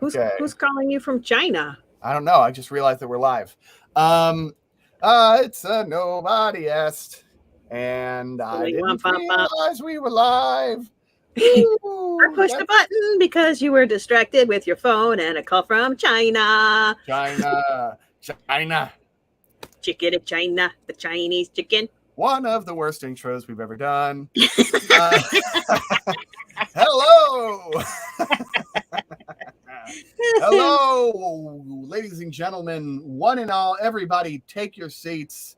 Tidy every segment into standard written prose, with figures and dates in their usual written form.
Okay. Who's calling you from China? I don't know. I just realized that we're live. It's Nobody Asked, and I didn't realize we were live. I pushed the button because you were distracted with your phone and a call from China. China. Chicken of China, the Chinese chicken. One of the worst intros we've ever done. Hello. Hello, ladies and gentlemen, one and all, everybody, take your seats,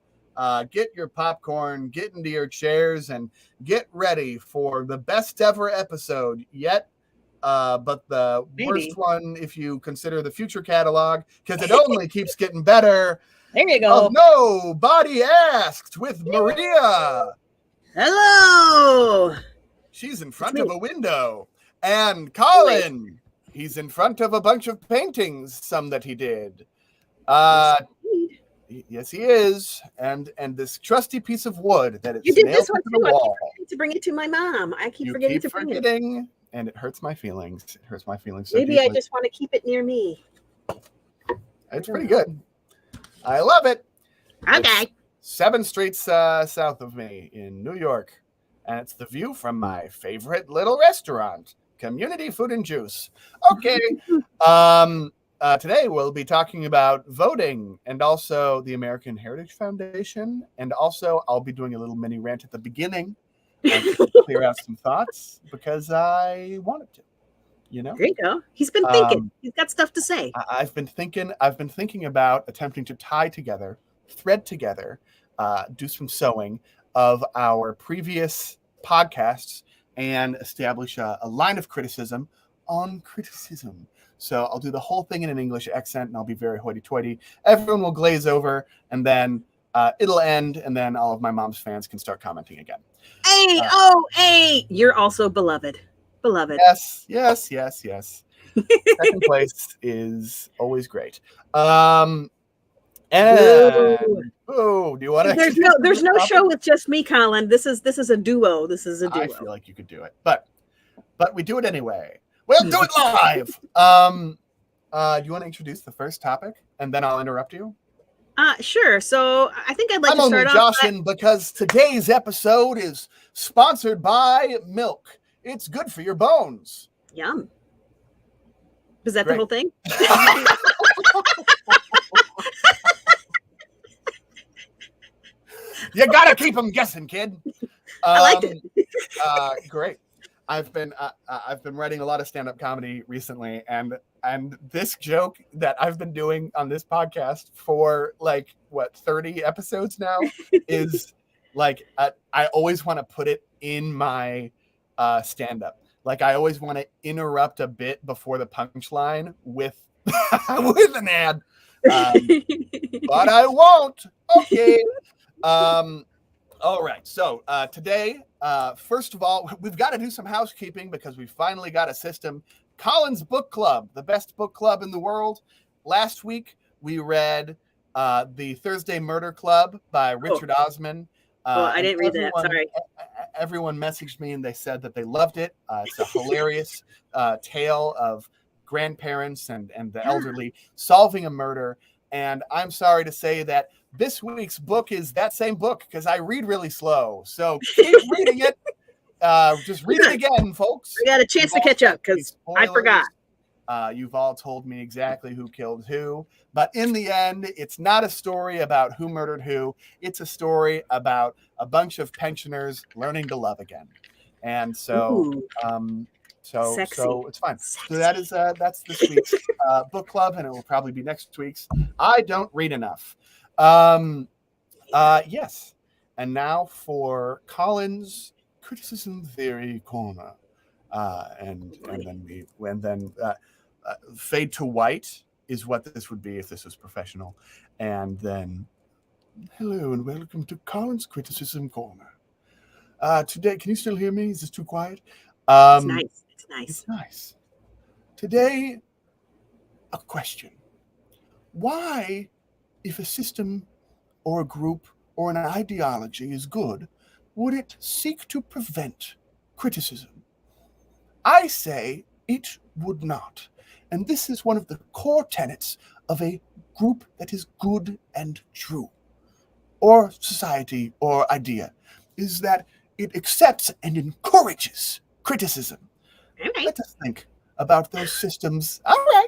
get your popcorn, get into your chairs, and get ready for the best ever episode yet, but the worst one if you consider the future catalog, because it only keeps getting better. There you go. Nobody Asked with Maria. Hello. She's in front of a window. And Colin. He's in front of a bunch of paintings, some that he did. Yes, he is. And this trusty piece of wood that it's nailed to the wall. I keep forgetting to bring it to my mom. I keep forgetting to bring it. And it hurts my feelings. It hurts my feelings. So maybe deeply. I just want to keep it near me. It's pretty good. I love it. Okay. It's 7 streets south of me in New York. And it's the view from my favorite little restaurant. Community Food and Juice. Okay. Today we'll be talking about voting and also the American Heritage Foundation. And also I'll be doing a little mini rant at the beginning to clear out some thoughts because I wanted to. You know? There you go. He's been thinking. He's got stuff to say. I've been thinking about attempting to thread together, do some sewing of our previous podcasts and establish a line of criticism on criticism. So I'll do the whole thing in an English accent, and I'll be very hoity-toity. Everyone will glaze over, and then it'll end, and then all of my mom's fans can start commenting again. Hey! You're also beloved. Beloved. Yes. Second place is always great. And do you want to? There's no show with just me, Colin. This is a duo. I feel like you could do it, but we do it anyway. We'll do it live. Do you want to introduce the first topic, and then I'll interrupt you? Sure. So I think I'd like to start off. I'm only joshing because today's episode is sponsored by milk. It's good for your bones. Yum. Is that the whole thing? You gotta keep them guessing, kid. I liked it. Great. I've been writing a lot of stand-up comedy recently, and this joke that I've been doing on this podcast for 30 episodes now is I always want to put it in my stand-up. I always want to interrupt a bit before the punchline with an ad, but I won't. Okay. All right. So today, first of all, we've got to do some housekeeping because we finally got a system. Colin's Book Club, the best book club in the world. Last week, we read The Thursday Murder Club by Richard Osmond. I didn't read that. Sorry. Everyone messaged me and they said that they loved it. It's a hilarious tale of grandparents and the elderly solving a murder. And I'm sorry to say that this week's book is that same book because I read really slow. So keep reading it. Just read it again, folks. We got a chance to catch up because I forgot. You've all told me exactly who killed who. But in the end, it's not a story about who murdered who. It's a story about a bunch of pensioners learning to love again. And so so it's fine. Sexy. So that's this week's book club, and it will probably be next week's. I don't read enough. Yes. And now for Colin's Criticism Theory Corner. And then fade to white is what this would be if this was professional. And then hello and welcome to Colin's Criticism Corner. Today, can you still hear me? Is this too quiet? It's nice. It's nice. Today, a question. Why, if a system or a group or an ideology is good, would it seek to prevent criticism? I say it would not. And this is one of the core tenets of a group that is good and true, or society or idea, is that it accepts and encourages criticism. All right. Let us think about those systems. All right.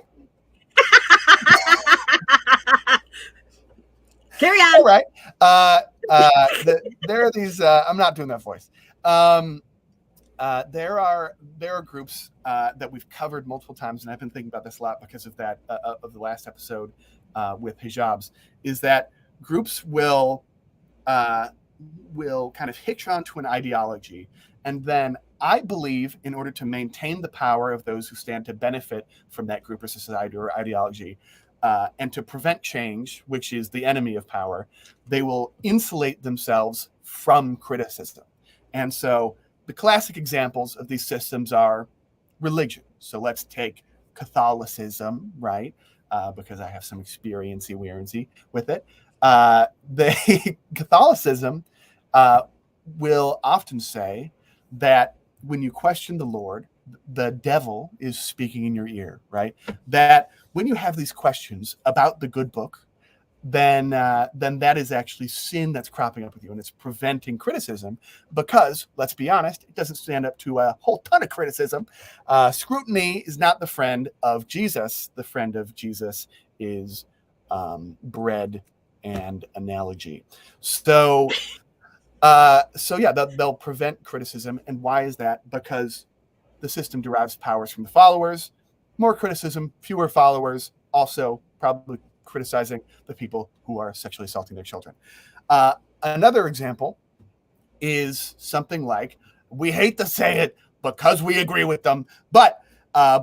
Carry on. All right. There are these. I'm not doing that voice. There are groups that we've covered multiple times, and I've been thinking about this a lot because of that of the last episode with hijabs. Is that groups will kind of hitch onto an ideology, and then I believe in order to maintain the power of those who stand to benefit from that group or society or ideology, and to prevent change, which is the enemy of power, they will insulate themselves from criticism. And so the classic examples of these systems are religion. So let's take Catholicism, right? Because I have some experience with it. The Catholicism will often say that when you question the Lord, the devil is speaking in your ear, right? That when you have these questions about the good book, then that is actually sin that's cropping up with you, and it's preventing criticism because, let's be honest, it doesn't stand up to a whole ton of criticism. Scrutiny is not the friend of Jesus. The friend of Jesus is bread and analogy. So yeah, they'll prevent criticism. And why is that? Because the system derives powers from the followers. More criticism, fewer followers, also probably criticizing the people who are sexually assaulting their children. Another example is something like, we hate to say it because we agree with them, but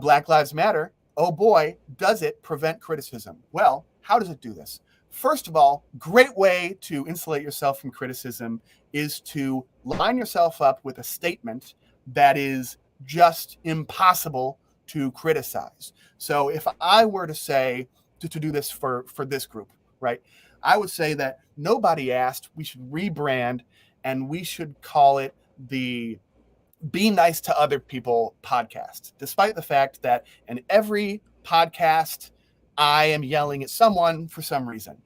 Black Lives Matter, oh boy, does it prevent criticism? Well, how does it do this? First of all, great way to insulate yourself from criticism is to line yourself up with a statement that is just impossible to criticize. So if I were to say, to do this for this group, right? I would say that nobody asked, we should rebrand, and we should call it the Be Nice to Other People podcast, despite the fact that in every podcast, I am yelling at someone for some reason.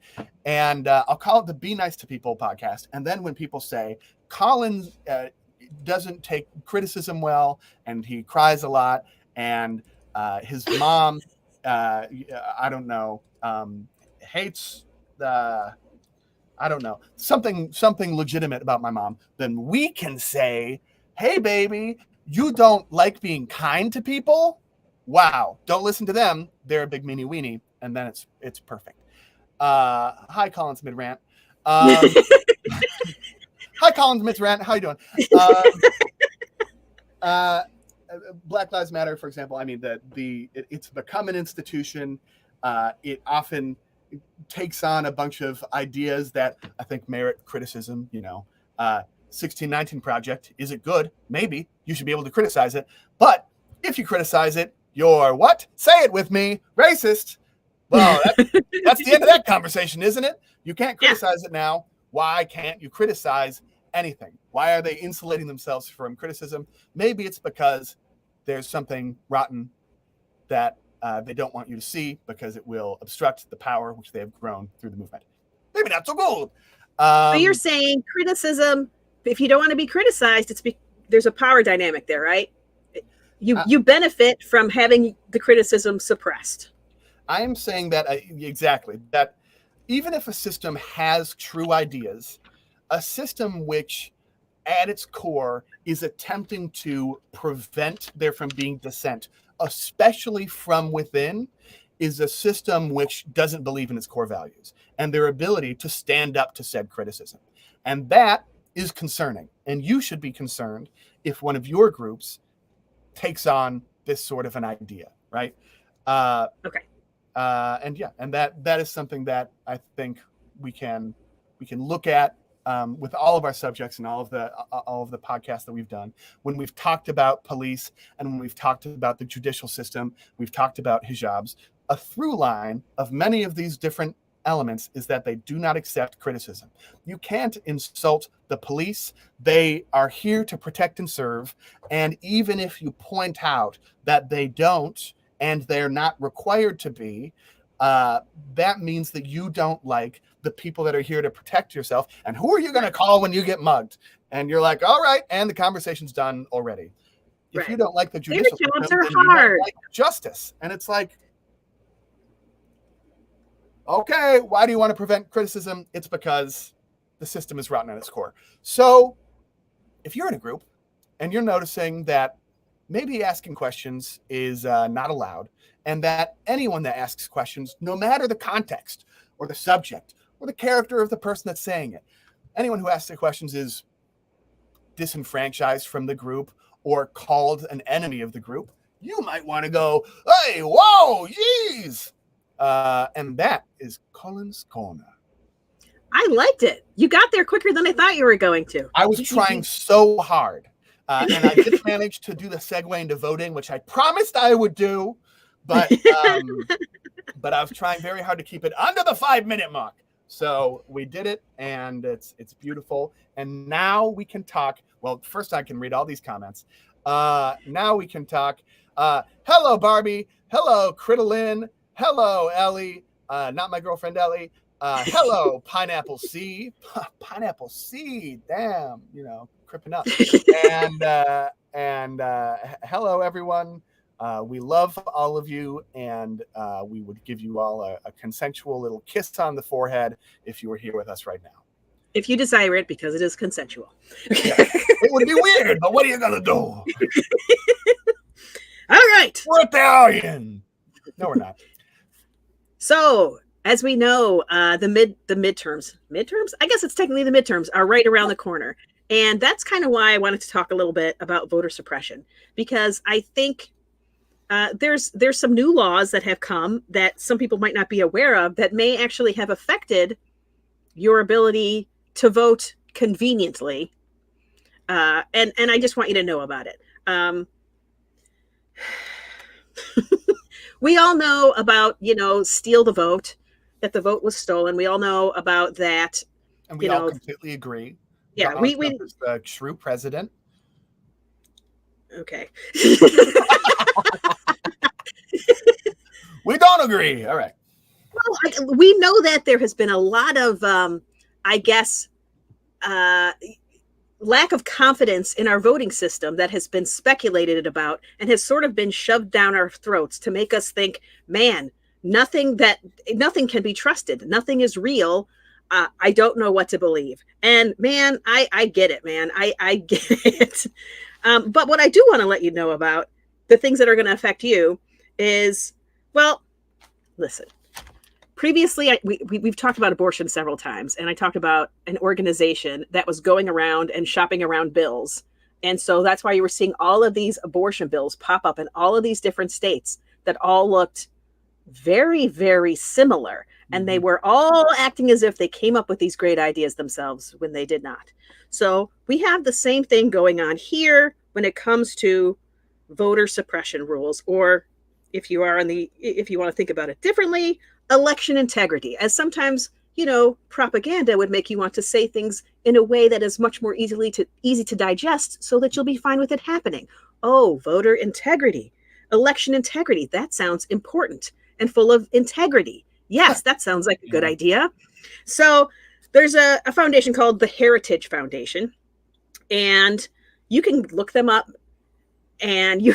And I'll call it the Be Nice to People podcast. And then when people say, Colin doesn't take criticism well, and he cries a lot, and his mom, I don't know, hates I don't know, something legitimate about my mom, then we can say, hey, baby, you don't like being kind to people? Wow, don't listen to them. They're a big meanie weenie. And then it's perfect. Hi, Colin's mid-rant. Hi, Colin's mid-rant. How you doing? Black Lives Matter, for example, I mean, it's become an institution. It often takes on a bunch of ideas that I think merit criticism. 1619 Project, is it good? Maybe. You should be able to criticize it. But if you criticize it, you're what? Say it with me. Racist. Well, that's the end of that conversation, isn't it? You can't criticize it now. Why can't you criticize anything? Why are they insulating themselves from criticism? Maybe it's because there's something rotten that they don't want you to see because it will obstruct the power which they have grown through the movement. Maybe not so good. So you're saying criticism, if you don't want to be criticized, there's a power dynamic there, right? You benefit from having the criticism suppressed. I am saying that exactly, that even if a system has true ideas, a system which at its core is attempting to prevent there from being dissent, especially from within, is a system which doesn't believe in its core values and their ability to stand up to said criticism. And that is concerning. And you should be concerned if one of your groups takes on this sort of an idea, right? Okay. And that is something that I think we can look at with all of our subjects and all of the podcasts that we've done. When we've talked about police and when we've talked about the judicial system, we've talked about hijabs. A through line of many of these different elements is that they do not accept criticism. You can't insult the police. They are here to protect and serve. And even if you point out that they don't and they're not required to be, that means that you don't like the people that are here to protect yourself. And who are you going to call when you get mugged? And you're like, all right, and the conversation's done already. If you don't like the judicial system, then you don't like justice. And it's like, okay, why do you want to prevent criticism? It's because the system is rotten at its core. So if you're in a group and you're noticing that maybe asking questions is not allowed, and that anyone that asks questions, no matter the context or the subject or the character of the person that's saying it, anyone who asks the questions is disenfranchised from the group or called an enemy of the group, you might want to go, hey, whoa, geez. And that is Colin's Corner. I liked it. You got there quicker than I thought you were going to. I was trying so hard. And I did manage to do the segue into voting, which I promised I would do. But I was trying very hard to keep it under the 5-minute mark. So we did it, and it's beautiful. And now we can talk. Well, first I can read all these comments. Now we can talk. Hello, Barbie. Hello, Critalyn. Hello, Ellie. Not my girlfriend, Ellie. Hello, Pineapple C. Pineapple C. Damn, cripping up. And hello, everyone. We love all of you, and we would give you all a consensual little kiss on the forehead if you were here with us right now. If you desire it, because it is consensual. Yeah. It would be weird, but what are you going to do? All right. We're Italian. No, we're not. So, as we know, the midterms, I guess it's technically the midterms, are right around the corner. And that's kind of why I wanted to talk a little bit about voter suppression, because I think there's some new laws that have come that some people might not be aware of that may actually have affected your ability to vote conveniently. And I just want you to know about it. We all know about, steal the vote, that the vote was stolen. We all know about that. And we all completely agree. Yeah, we the true president. Okay. We don't agree. All right. Well, we know that there has been a lot of, lack of confidence in our voting system that has been speculated about and has sort of been shoved down our throats to make us think, man, nothing can be trusted. Nothing is real. I don't know what to believe. And man, I get it, man. I get it. But what I do want to let you know about the things that are going to affect you is, well, listen. Previously, we've talked about abortion several times, and I talked about an organization that was going around and shopping around bills. And so that's why you were seeing all of these abortion bills pop up in all of these different states that all looked very, very similar. And they were all acting as if they came up with these great ideas themselves when they did not. So we have the same thing going on here when it comes to voter suppression rules, or if you want to think about it differently, election integrity, as sometimes, propaganda would make you want to say things in a way that is much more easy to digest so that you'll be fine with it happening. Oh, voter integrity, election integrity. That sounds important and full of integrity. Yes, that sounds like a good idea. So there's a foundation called the Heritage Foundation, and you can look them up. And you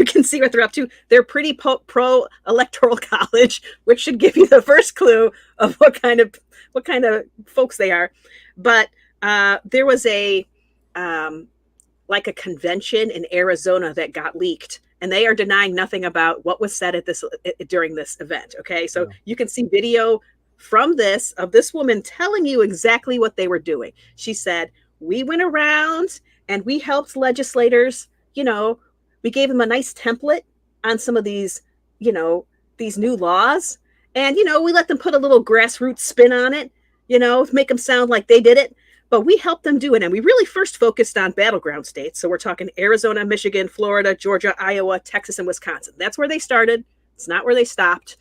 can see what they're up to. They're pretty pro electoral college, which should give you the first clue of what kind of folks they are. But there was a convention in Arizona that got leaked, and they are denying nothing about what was said during this event. Okay, so you can see video from this of this woman telling you exactly what they were doing. She said, "We went around and we helped legislators. We gave them a nice template on some of these, these new laws. And, we let them put a little grassroots spin on it, make them sound like they did it. But we helped them do it. And we really first focused on battleground states. So we're talking Arizona, Michigan, Florida, Georgia, Iowa, Texas, and Wisconsin. That's where they started. It's not where they stopped.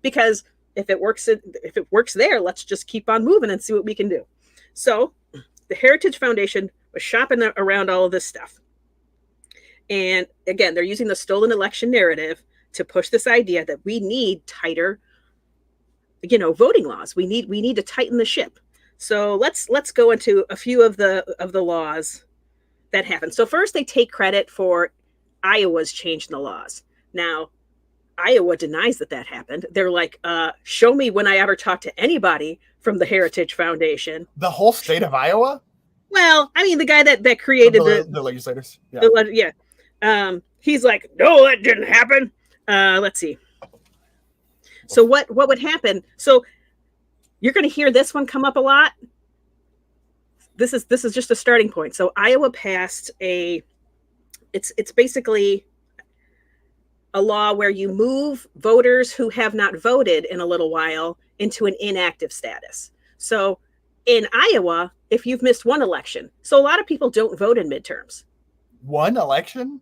Because if it works there, let's just keep on moving and see what we can do." So the Heritage Foundation was shopping around all of this stuff. And again, they're using the stolen election narrative to push this idea that we need tighter, voting laws. We need to tighten the ship. So let's go into a few of the laws that happened. So first, they take credit for Iowa's change in the laws. Now, Iowa denies that happened. They're like, show me when I ever talked to anybody from the Heritage Foundation. The whole state of Iowa? Well, I mean, the guy that created the legislators. Yeah. He's like, no, that didn't happen. Let's see. So what would happen? So you're going to hear this one come up a lot. This is just a starting point. So Iowa passed it's basically a law where you move voters who have not voted in a little while into an inactive status. So in Iowa, if you've missed one election, so a lot of people don't vote in midterms. One election,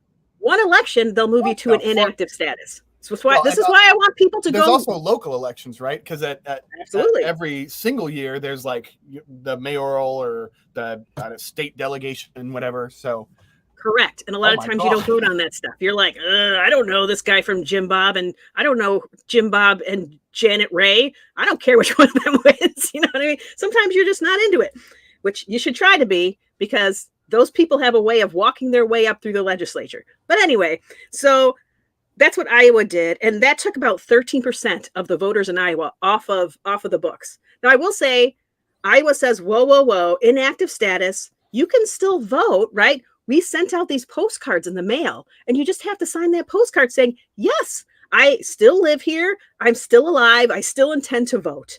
they'll move you to an inactive status. So this is why I want people to go. There's also local elections, right? Because absolutely every single year there's like the mayoral or the state delegation and whatever. So correct. And a lot of times you don't vote on that stuff. You're like, I don't know this guy from Jim Bob, and I don't know Jim Bob and Janet Ray. I don't care which one of them wins. You know what I mean? Sometimes you're just not into it, which you should try to be, because those people have a way of walking their way up through the legislature. But anyway, so that's what Iowa did. And that took about 13% of the voters in Iowa off of the books. Now, I will say, Iowa says, whoa, inactive status. You can still vote, right? We sent out these postcards in the mail, and you just have to sign that postcard saying, yes, I still live here. I'm still alive. I still intend to vote.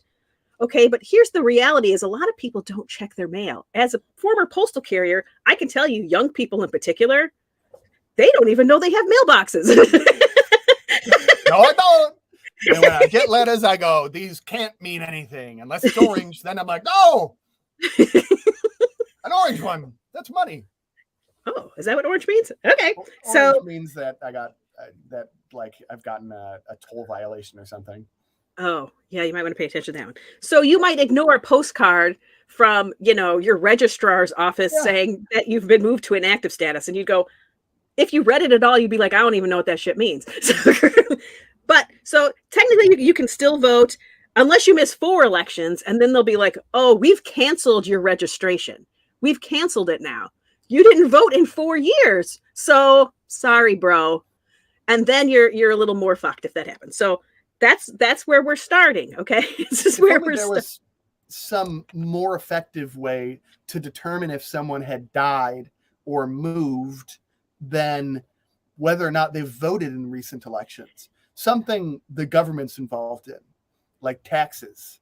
Okay, but here's the reality is a lot of people don't check their mail. As a former postal carrier, I can tell you, young people in particular, they don't even know they have mailboxes. No, I don't. And when I get letters, I go, these can't mean anything. Unless it's orange, then I'm like, no. An orange one. That's money. Oh, is that what orange means? Okay. Orange means that I got I've gotten a toll violation or something. Oh, yeah, you might want to pay attention to that one. So you might ignore a postcard from, your registrar's office saying that you've been moved to inactive status, and you'd go, if you read it at all, you'd be like, I don't even know what that shit means. So technically you can still vote unless you miss 4 elections, and then they'll be like, oh, we've canceled your registration. We've canceled it now. You didn't vote in 4 years. So sorry, bro. And then you're a little more fucked if that happens. So that's where we're starting. Okay. This is where there was some more effective way to determine if someone had died or moved than whether or not they've voted in recent elections. Something the government's involved in, like taxes.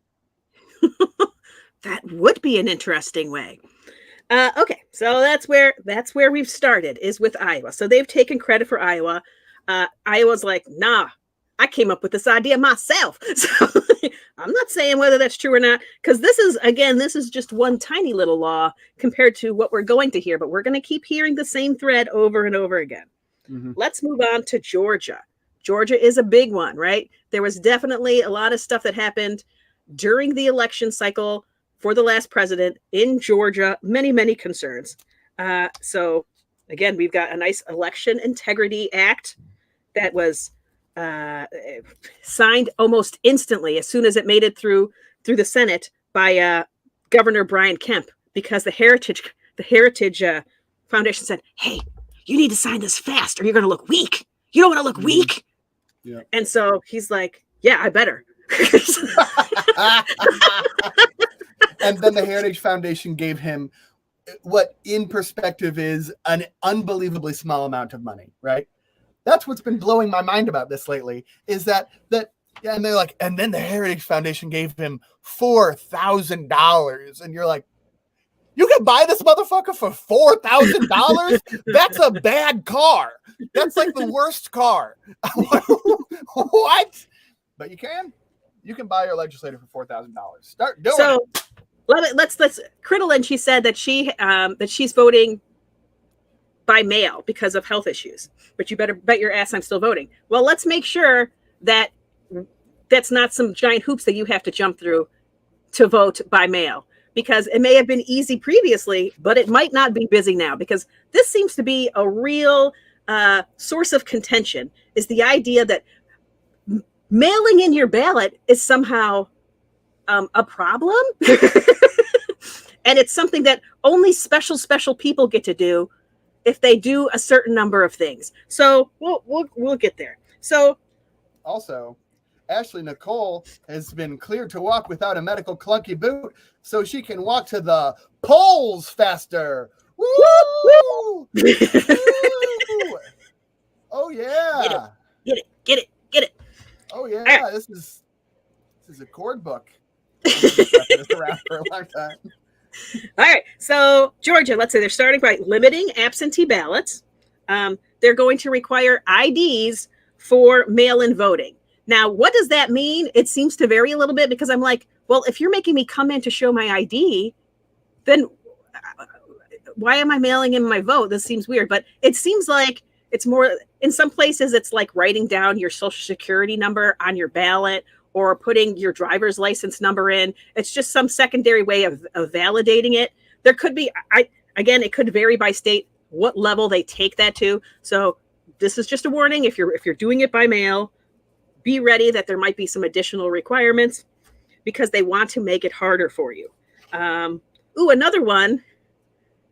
That would be an interesting way. Okay, so that's where we've started, is with Iowa. So they've taken credit for Iowa. Iowa's like, nah, I came up with this idea myself. So I'm not saying whether that's true or not, because this is just one tiny little law compared to what we're going to hear, but we're going to keep hearing the same thread over and over again. Mm-hmm. Let's move on to Georgia. Georgia is a big one, right? There was definitely a lot of stuff that happened during the election cycle for the last president in Georgia. Many, many concerns. So again, we've got a nice Election Integrity Act that was signed almost instantly as soon as it made it through the Senate by Governor Brian Kemp, because the Heritage Foundation said, hey, you need to sign this fast or you're going to look weak. You don't want to look weak. Yeah. And so he's like, yeah, I better. And then the Heritage Foundation gave him what in perspective is an unbelievably small amount of money, right? That's what's been blowing my mind about this lately, is that and they're like, and then the Heritage Foundation gave him $4,000. And you're like, you can buy this motherfucker for $4,000? That's a bad car. That's like the worst car. What? But you can buy your legislator for $4,000. Start doing it. Let's Crittlin, she said that she's voting by mail because of health issues, but you better bet your ass I'm still voting. Well, let's make sure that that's not some giant hoops that you have to jump through to vote by mail, because it may have been easy previously, but it might not be busy now, because this seems to be a real source of contention, is the idea that mailing in your ballot is somehow a problem. And it's something that only special people get to do if they do a certain number of things. So we'll get there. So also, Ashley Nicole has been cleared to walk without a medical clunky boot, so she can walk to the polls faster. Woo! Woo! Oh yeah! Get it. Oh yeah! Right. This is a chord book. It's around for a long time. All right. So Georgia, let's say they're starting by limiting absentee ballots. They're going to require IDs for mail-in voting. Now, what does that mean? It seems to vary a little bit because I'm like, well, if you're making me come in to show my ID, then why am I mailing in my vote? This seems weird, but it seems like it's more, in some places, it's like writing down your social security number on your ballot or putting your driver's license number in. It's just some secondary way of validating it. There could be, again, it could vary by state what level they take that to. So this is just a warning. If you're doing it by mail, be ready that there might be some additional requirements because they want to make it harder for you. Another one,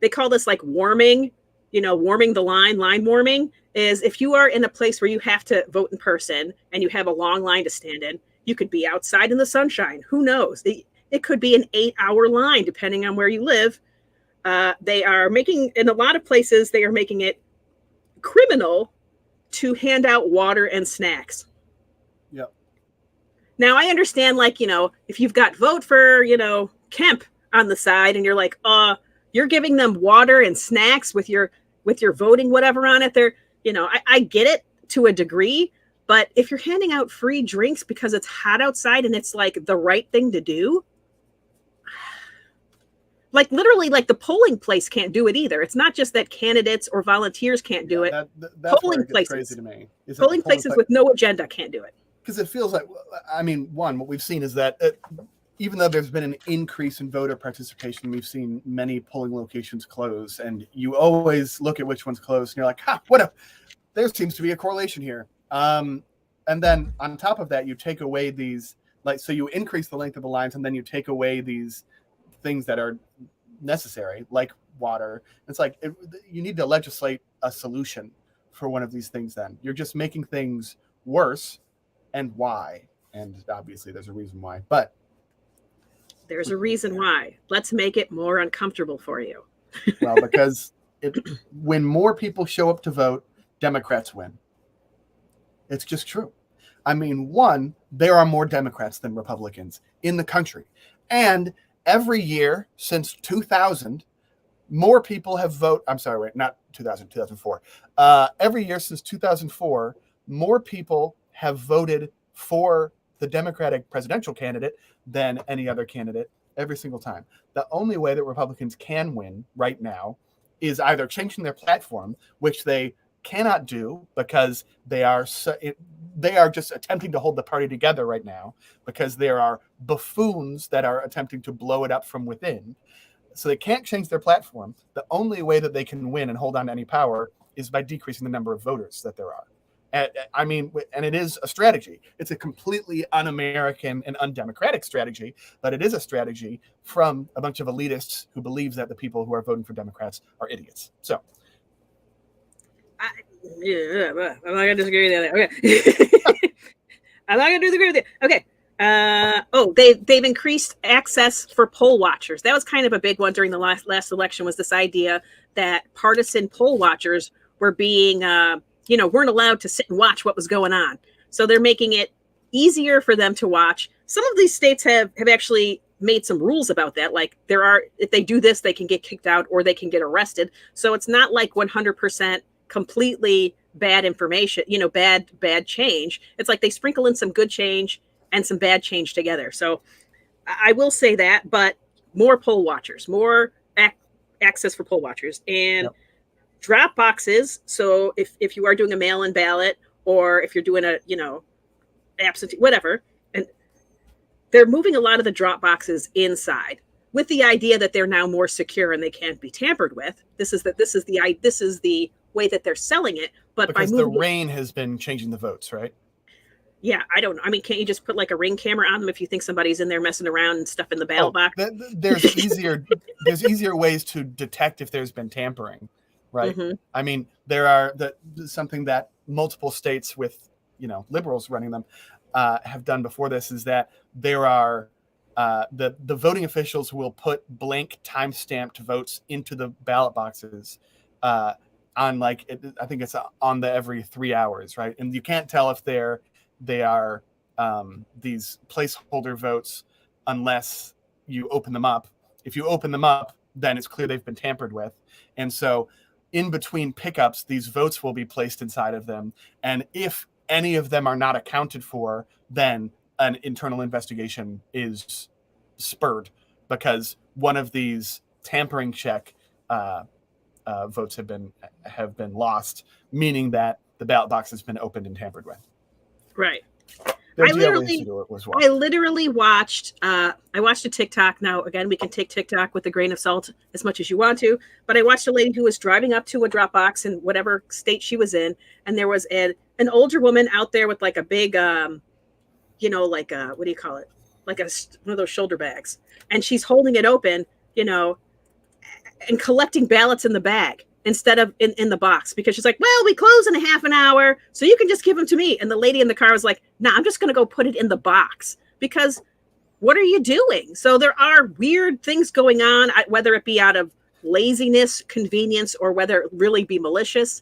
they call this like warming, warming the line warming, is if you are in a place where you have to vote in person and you have a long line to stand in, you could be outside in the sunshine. Who knows? It could be an 8-hour line, depending on where you live. They are making, in a lot of places, they are making it criminal to hand out water and snacks. Yep. Now, I understand, if you've got vote for, Kemp on the side and you're like, you're giving them water and snacks with your voting whatever on it there, I get it to a degree. But if you're handing out free drinks because it's hot outside and it's like the right thing to do, like literally, like the polling place can't do it either. It's not just that candidates or volunteers can't do it. That's polling places, crazy to me. Polling places with no agenda can't do it. Because it feels like, one, what we've seen is that even though there's been an increase in voter participation, we've seen many polling locations close, and you always look at which one's closed, and you're like, there seems to be a correlation here. And then on top of that, you take away these, so you increase the length of the lines, and then you take away these things that are necessary, like water. It's like you need to legislate a solution for one of these things. Then you're just making things worse. And why? And obviously there's a reason why, but there's a reason why. Let's make it more uncomfortable for you. Well, because when more people show up to vote, Democrats win. It's just true. One, there are more Democrats than Republicans in the country. And every year since 2000, more people have voted. I'm sorry, wait, not 2000, 2004. Every year since 2004, more people have voted for the Democratic presidential candidate than any other candidate every single time. The only way that Republicans can win right now is either changing their platform, which they cannot do because they are just attempting to hold the party together right now because there are buffoons that are attempting to blow it up from within. So they can't change their platform. The only way that they can win and hold on to any power is by decreasing the number of voters that there are. And it is a strategy. It's a completely un-American and undemocratic strategy, but it is a strategy from a bunch of elitists who believe that the people who are voting for Democrats are idiots. So, I'm not gonna disagree with that. Okay, I'm not gonna disagree with it. Okay. They've increased access for poll watchers. That was kind of a big one during the last election. Was this idea that partisan poll watchers were being weren't allowed to sit and watch what was going on. So they're making it easier for them to watch. Some of these states have actually made some rules about that. Like if they do this, they can get kicked out or they can get arrested. So it's not like 100% completely bad information, bad change. It's like they sprinkle in some good change and some bad change together. So I will say that, but more poll watchers, more access for poll watchers. And yep. Drop boxes. So if you are doing a mail-in ballot or if you're doing a, absentee, whatever, and they're moving a lot of the drop boxes inside with the idea that they're now more secure and they can't be tampered with. This is the way that they're selling it. But because the rain has been changing the votes, right? Yeah, I don't know. I mean, can't you just put like a Ring camera on them if you think somebody's in there messing around and stuff in the ballot box? There's easier ways to detect if there's been tampering, right? Mm-hmm. I mean, there are something that multiple states with liberals running them have done before this is that there are the voting officials will put blank time-stamped votes into the ballot boxes on I think it's on the every 3 hours, right? And you can't tell if they are these placeholder votes unless you open them up. If you open them up, then it's clear they've been tampered with. And so in between pickups, these votes will be placed inside of them. And if any of them are not accounted for, then an internal investigation is spurred because one of these tampering check votes have been lost, meaning that the ballot box has been opened and tampered with. Right. I literally watched I watched a TikTok. Now again, we can take TikTok with a grain of salt as much as you want to, but I watched a lady who was driving up to a drop box in whatever state she was in, and there was an older woman out there with like a big what do you call it, like one of those shoulder bags, and she's holding it open, and collecting ballots in the bag instead of in the box, because she's like, well, we close in a half an hour, so you can just give them to me. And the lady in the car was like, nah, I'm just going to go put it in the box, because what are you doing? So there are weird things going on, whether it be out of laziness, convenience, or whether it really be malicious.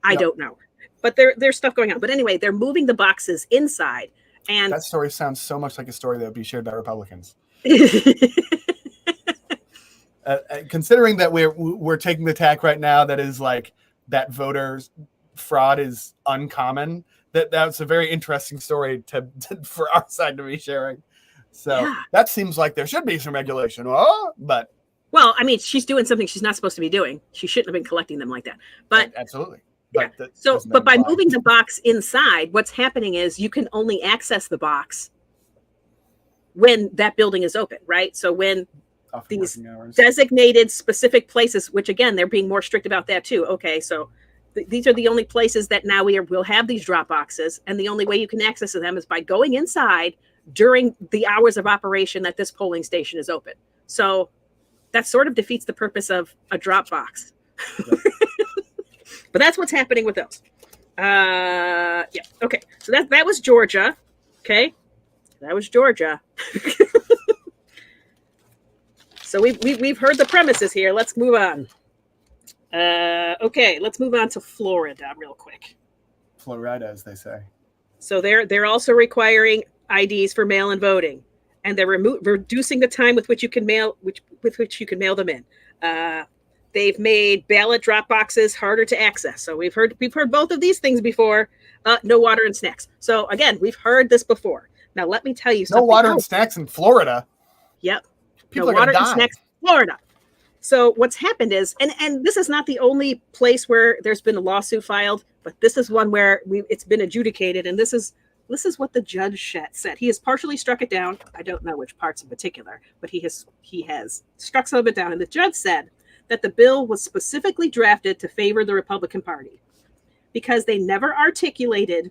I don't know. But there's stuff going on. But anyway, they're moving the boxes inside. And that story sounds so much like a story that would be shared by Republicans. Considering that we're taking the tack right now that is like that voter fraud is uncommon, that's a very interesting story for our side to be sharing. So that seems like there should be some regulation. But well, I mean, she's doing something she's not supposed to be doing. She shouldn't have been collecting them like that. But absolutely. But by moving the box inside, what's happening is you can only access the box when that building is open, right? So when these designated specific places, which again, they're being more strict about that too. Okay, so these are the only places that now we'll have these drop boxes, and the only way you can access them is by going inside during the hours of operation that this polling station is open. So that sort of defeats the purpose of a drop box. Yep. But that's what's happening with those. Okay. So that was Georgia. Okay. That was Georgia. So we've heard the premises here. Let's move on. Okay, let's move on to Florida real quick. Florida, as they say. So they're also requiring IDs for mail-in voting, and they're reducing the time with which you can mail them in. They've made ballot drop boxes harder to access. So we've heard both of these things before. No water and snacks. So again, we've heard this before. Now let me tell you something. No water and snacks in Florida. Yep. People no are water gonna and die. snacks in Florida. So what's happened is, and this is not the only place where there's been a lawsuit filed, but this is one where it's been adjudicated, and this is what the judge said. He has partially struck it down. I don't know which parts in particular, but he has struck some of it down. And the judge said that the bill was specifically drafted to favor the Republican Party because they never articulated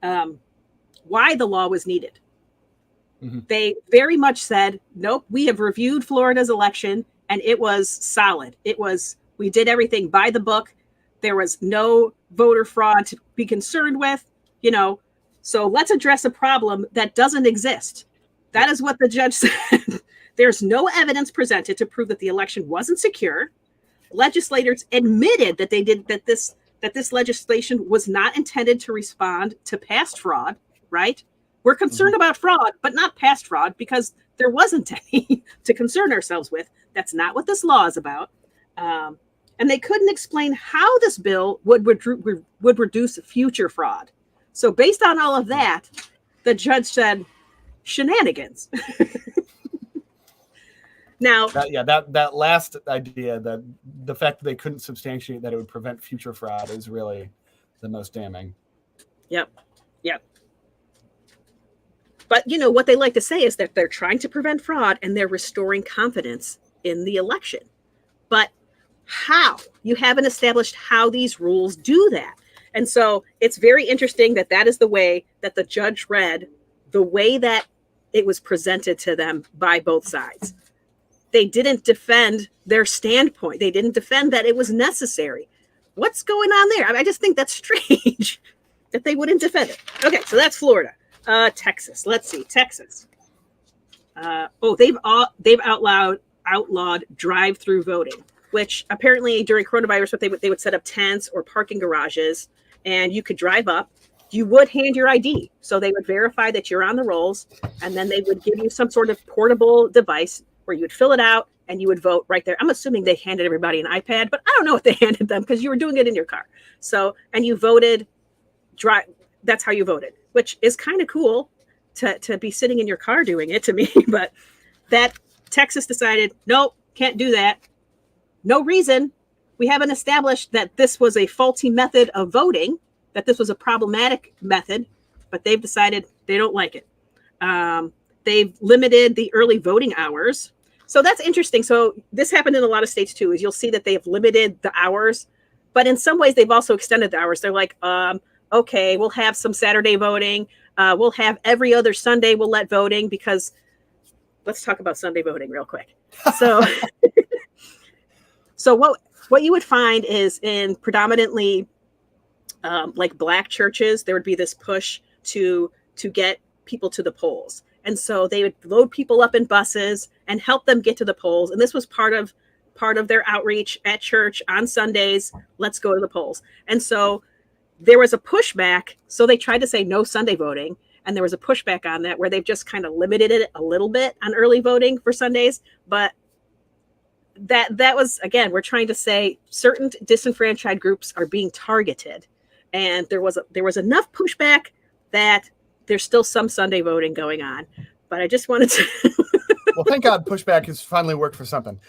why the law was needed. Mm-hmm. They very much said, nope, we have reviewed Florida's election and it was solid. We did everything by the book. There was no voter fraud to be concerned with, so let's address a problem that doesn't exist. That is what the judge said. There's no evidence presented to prove that the election wasn't secure. Legislators admitted that this legislation was not intended to respond to past fraud, right? We're concerned about fraud, but not past fraud, because there wasn't any to concern ourselves with. That's not what this law is about. And they couldn't explain how this bill would reduce future fraud. So based on all of that, the judge said, shenanigans. Now, that last idea, that the fact that they couldn't substantiate that it would prevent future fraud, is really the most damning. Yep. But what they like to say is that they're trying to prevent fraud and they're restoring confidence in the election. But how? You haven't established how these rules do that. And so it's very interesting that that is the way that the judge read the way that it was presented to them by both sides. They didn't defend their standpoint. They didn't defend that it was necessary. What's going on there? I just think that's strange that they wouldn't defend it. Okay, so that's Florida. Texas. Let's see. Texas. They've outlawed drive-through voting, which apparently during coronavirus, what they would set up tents or parking garages, and you could drive up. You would hand your ID, so they would verify that you're on the rolls, and then they would give you some sort of portable device where you would fill it out and you would vote right there. I'm assuming they handed everybody an iPad, but I don't know what they handed them because you were doing it in your car. So, and you voted. That's how you voted, which is kind of cool to be sitting in your car doing it to me. But that Texas decided, nope, can't do that. No reason. We haven't established that this was a faulty method of voting, that this was a problematic method, but they've decided they don't like it. They've limited the early voting hours. So that's interesting. So this happened in a lot of states too, is you'll see that they have limited the hours, but in some ways they've also extended the hours. They're like, okay, we'll have some Saturday voting. We'll have every other Sunday we'll let voting, because let's talk about Sunday voting real quick. So, so what you would find is in predominantly like Black churches, there would be this push to get people to the polls. And so they would load people up in buses and help them get to the polls. And this was part of their outreach at church on Sundays. Let's go to the polls. And so there was a pushback. So they tried to say no Sunday voting. And there was a pushback on that where they've just kind of limited it a little bit on early voting for Sundays. But that was, again, we're trying to say certain disenfranchised groups are being targeted. And there was enough pushback that there's still some Sunday voting going on. But I just wanted to. Well, thank God pushback has finally worked for something.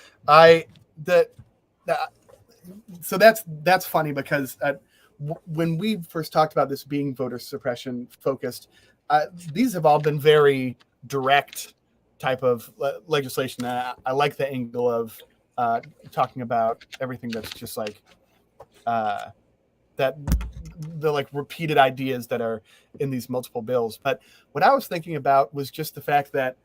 So that's funny because when we first talked about this being voter suppression focused, these have all been very direct type of legislation. I like the angle of talking about everything that's just like that, the like repeated ideas that are in these multiple bills. But what I was thinking about was just the fact that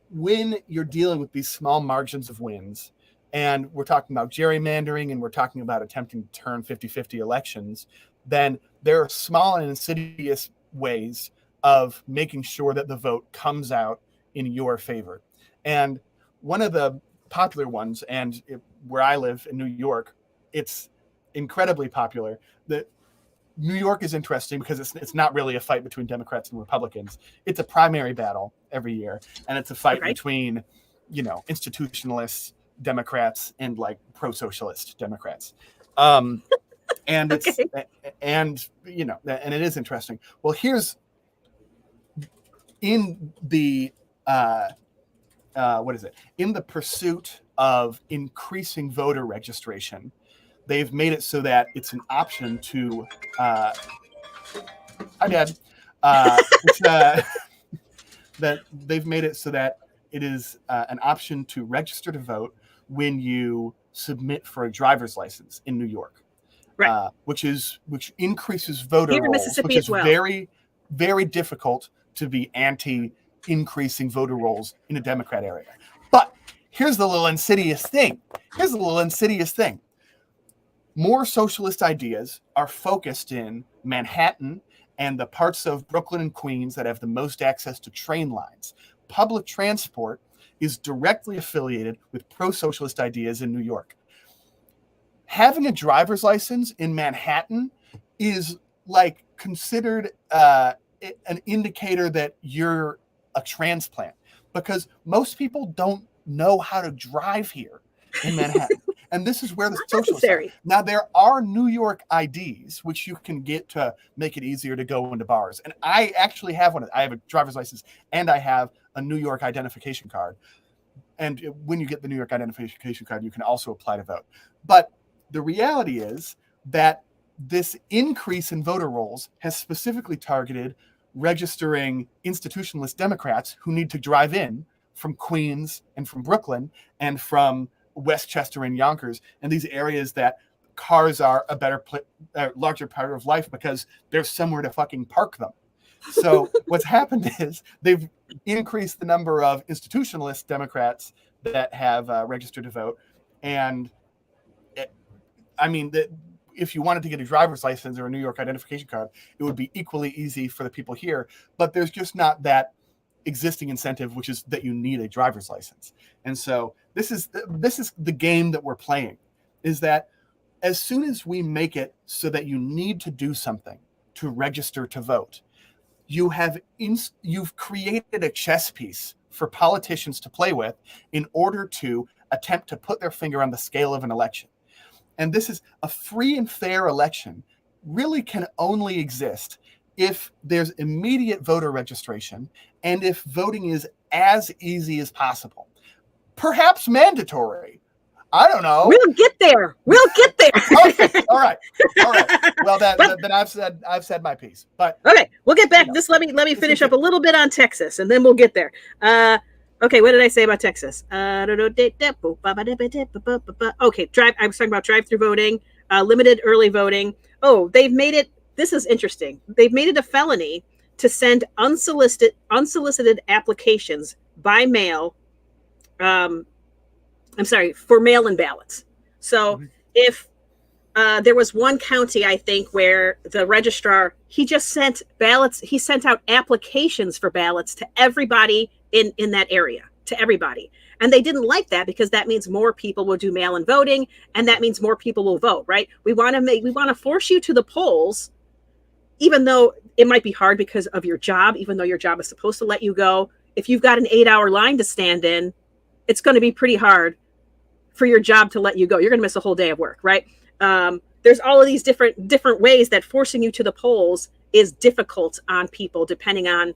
when you're dealing with these small margins of wins, and we're talking about gerrymandering and we're talking about attempting to turn 50-50 elections, then there are small and insidious ways of making sure that the vote comes out in your favor. And one of the popular ones, and where I live in New York, it's incredibly popular. That New York is interesting because it's not really a fight between Democrats and Republicans. It's a primary battle every year, and it's a fight between, institutionalists, Democrats, and like pro-socialist Democrats. And it's and it is interesting. Well, here's in the in the pursuit of increasing voter registration, they've made it so that it's an option to hi Dad. That they've made it so that it is an option to register to vote when you submit for a driver's license in New York, right? Which increases voter rolls, which is very, very difficult to be anti-increasing voter rolls in a Democrat area. But here's the little insidious thing. More socialist ideas are focused in Manhattan and the parts of Brooklyn and Queens that have the most access to train lines. Public transport is directly affiliated with pro-socialist ideas in New York. Having a driver's license in Manhattan is like considered an indicator that you're a transplant, because most people don't know how to drive here in Manhattan. And this is where the socialists are. Now, there are New York IDs, which you can get to make it easier to go into bars. And I actually have one. I have a driver's license and I have a New York identification card. And when you get the New York identification card, you can also apply to vote. But the reality is that this increase in voter rolls has specifically targeted registering institutionalist Democrats who need to drive in from Queens and from Brooklyn and from Westchester and Yonkers, and these areas that cars are a larger part of life because there's somewhere to fucking park them. So what's happened is they've increased the number of institutionalist Democrats that have registered to vote. And if you wanted to get a driver's license or a New York identification card, it would be equally easy for the people here. But there's just not that existing incentive, which is that you need a driver's license. And so this is the game that we're playing, is that as soon as we make it so that you need to do something to register to vote, you've created a chess piece for politicians to play with in order to attempt to put their finger on the scale of an election. And this is a free and fair election really can only exist if there's immediate voter registration and if voting is as easy as possible, perhaps mandatory. I don't know. We'll get there. Okay. All right. Well, then I've said my piece. But okay, we'll get back. Just let me finish up a little bit on Texas, and then we'll get there. Okay, what did I say about Texas? Okay, I was talking about drive-through voting, limited early voting. Oh, they've made it. This is interesting. They've made it a felony to send unsolicited applications by mail. For mail-in ballots. So if there was one county, I think, where the registrar, he just sent ballots, he sent out applications for ballots to everybody in that area, to everybody. And they didn't like that because that means more people will do mail-in voting, and that means more people will vote, right? We want to force you to the polls, even though it might be hard because of your job, even though your job is supposed to let you go. If you've got an 8-hour line to stand in, it's going to be pretty hard for your job to let you go. You're going to miss a whole day of work, right? There's all of these different ways that forcing you to the polls is difficult on people depending on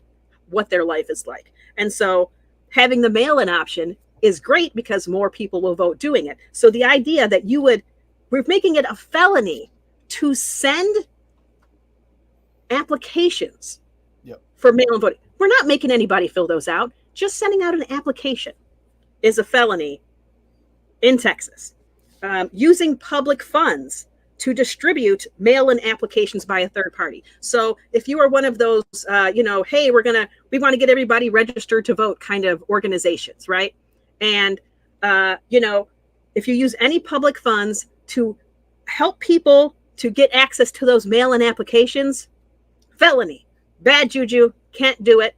what their life is like. And so having the mail-in option is great because more people will vote doing it. So the idea that we're making it a felony to send applications for mail-in voting. We're not making anybody fill those out. Just sending out an application is a felony in Texas. Using public funds to distribute mail-in applications by a third party. So if you are one of those, hey, we want to get everybody registered to vote kind of organizations, right? And, if you use any public funds to help people to get access to those mail-in applications, felony, bad juju, can't do it.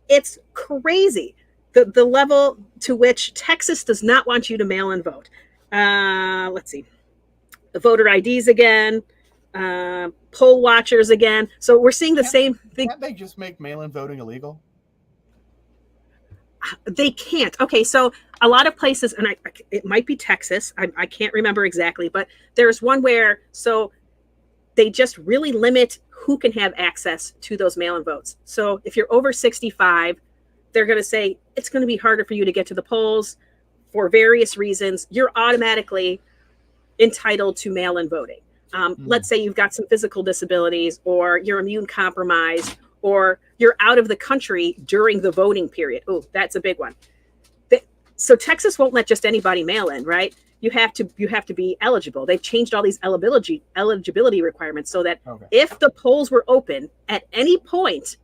It's crazy. The level to which Texas does not want you to mail and vote. Let's see. The voter IDs again, poll watchers again. So we're seeing the same thing. Can't they just make mail-in voting illegal? They can't. Okay, so a lot of places, and it might be Texas. I can't remember exactly, but there's one where they just really limit who can have access to those mail-in votes. So if you're over 65, they're going to say it's going to be harder for you to get to the polls for various reasons. You're automatically entitled to mail-in voting. Let's say you've got some physical disabilities, or you're immune compromised, or you're out of the country during the voting period. Oh, that's a big one. So Texas won't let just anybody mail in, right? You have to be eligible. They've changed all these eligibility requirements so that if the polls were open at any point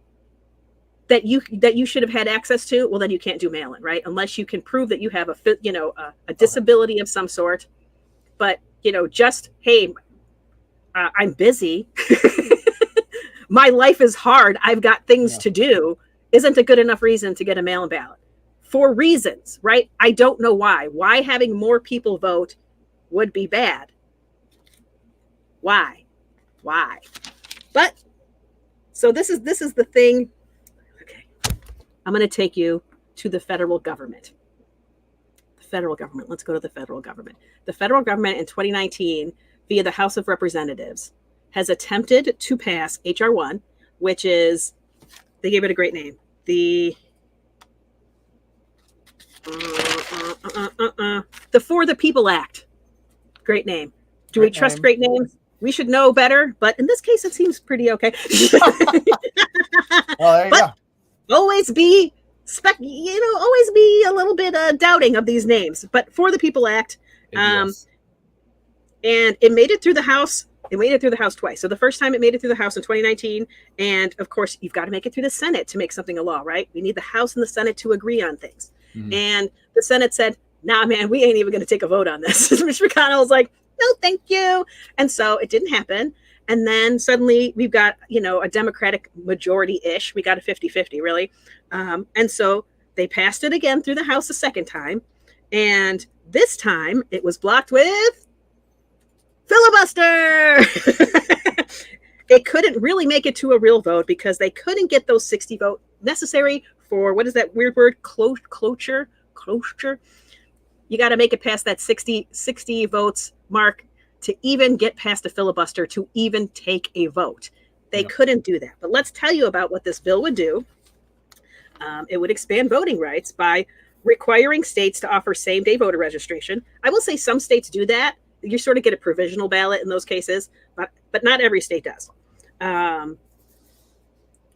that you should have had access to, well, then you can't do mail-in, right? Unless you can prove that you have a disability of some sort. But hey, I'm busy. My life is hard. I've got things to do. Isn't a good enough reason to get a mail-in ballot for reasons, right? I don't know why. Why having more people vote would be bad. Why? But so this is the thing. Okay, I'm going to take you to the federal government. Let's go to the federal government. The federal government in 2019, via the House of Representatives, has attempted to pass H.R. 1, which is, they gave it a great name, the For the People Act. Great name. Do we trust great names? We should know better, but in this case, it seems pretty okay. Well, there you go. Always be always be a little bit doubting of these names. But For the People Act, Yes. and it made it through the House. It made it through the House twice. So the first time it made it through the House in 2019. And of course, you've got to make it through the Senate to make something a law, right? We need the House and the Senate to agree on things. Mm-hmm. And the Senate said, nah, man, we ain't even going to take a vote on this. Mitch McConnell was like, no, thank you. And so it didn't happen. And then suddenly we've got, a Democratic majority-ish. We got a 50-50, really. And so they passed it again through the House a second time. And this time it was blocked with filibuster. It couldn't really make it to a real vote because they couldn't get those 60 votes necessary for, what is that weird word? Cloture. You got to make it past that 60 votes mark to even get past a filibuster to even take a vote. They couldn't do that. But let's tell you about what this bill would do. It would expand voting rights by requiring states to offer same-day voter registration. I will say some states do that. You sort of get a provisional ballot in those cases, but not every state does. And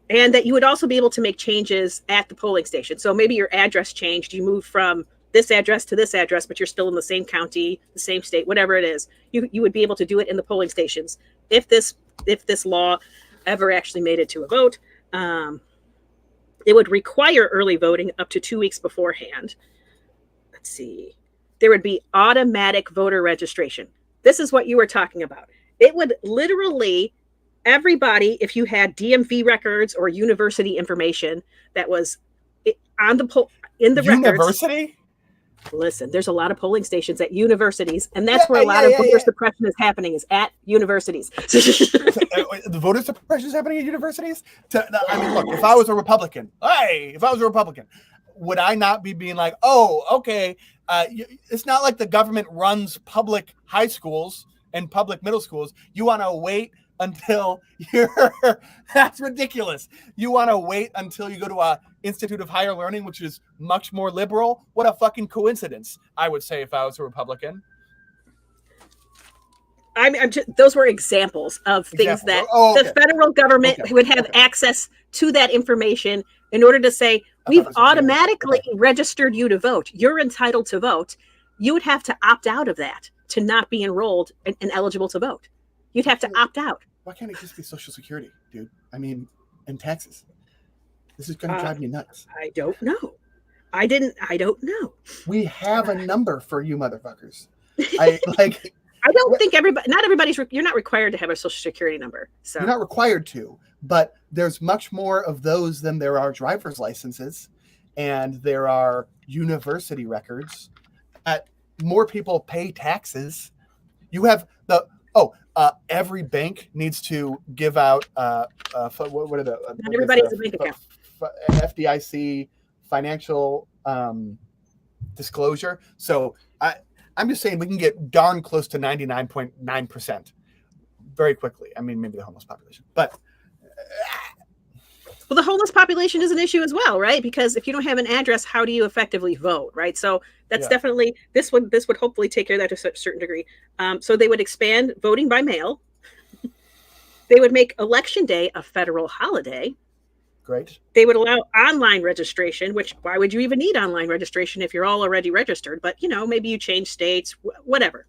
that you would also be able to make changes at the polling station. So maybe your address changed. You moved from this address to this address, but you're still in the same county, the same state, whatever it is. You would be able to do it in the polling stations if this law ever actually made it to a vote. It would require early voting up to 2 weeks beforehand. Let's see. There would be automatic voter registration. This is what you were talking about. It would literally, everybody, if you had DMV records or university information that was on the in the university records. Listen, there's a lot of polling stations at universities, and that's where a lot of voter suppression is happening, is at universities. The voter suppression is happening at universities? I mean, look, if I was a Republican, would I not be being like, oh, okay, it's not like the government runs public high schools and public middle schools. You want to wait until that's ridiculous. You want to wait until you go to a Institute of Higher Learning, which is much more liberal? What a fucking coincidence, I would say, if I was a Republican. I mean, those were examples of things that the federal government would have access to that information in order to say, we've automatically registered you to vote. You're entitled to vote. You would have to opt out of that to not be enrolled and eligible to vote. You'd have to opt out. Why can't it just be Social Security, dude? I mean, and taxes. This is going to drive me nuts. I don't know. I don't know. We have a number for you motherfuckers. I don't think you're not required to have a Social Security number. So you're not required to, but there's much more of those than there are driver's licenses, and there are university records. More people pay taxes. You have every bank needs to give out not everybody has a bank account. FDIC financial disclosure. So I'm just saying we can get darn close to 99.9% very quickly. I mean, maybe the homeless population, but well, the homeless population is an issue as well, right? Because if you don't have an address, how do you effectively vote, right? So that's definitely this would hopefully take care of that to a certain degree. So they would expand voting by mail. They would make Election Day a federal holiday. Great. They would allow online registration, which why would you even need online registration if you're all already registered? But, maybe you change states, whatever.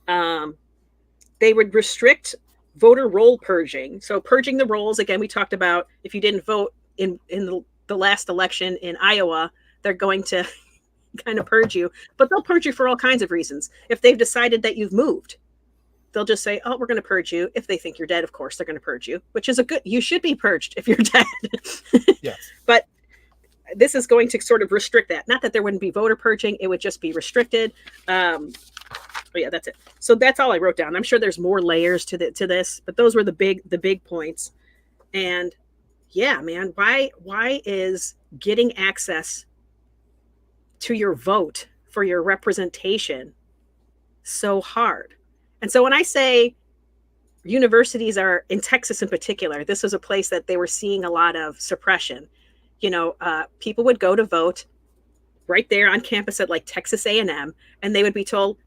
They would restrict voter roll purging. So purging the rolls, again, we talked about if you didn't vote in the last election in Iowa, they're going to kind of purge you. But they'll purge you for all kinds of reasons. If they've decided that you've moved, they'll just say, oh, we're going to purge you. If they think you're dead, of course, they're going to purge you, which is you should be purged if you're dead. Yes. But this is going to sort of restrict that. Not that there wouldn't be voter purging. It would just be restricted. But yeah, that's it. So that's all I wrote down. I'm sure there's more layers to this, but those were the big points. And yeah, man, why is getting access to your vote for your representation so hard? And so when I say universities are, in Texas in particular, this was a place that they were seeing a lot of suppression. People would go to vote right there on campus at like Texas A&M, and they would be told,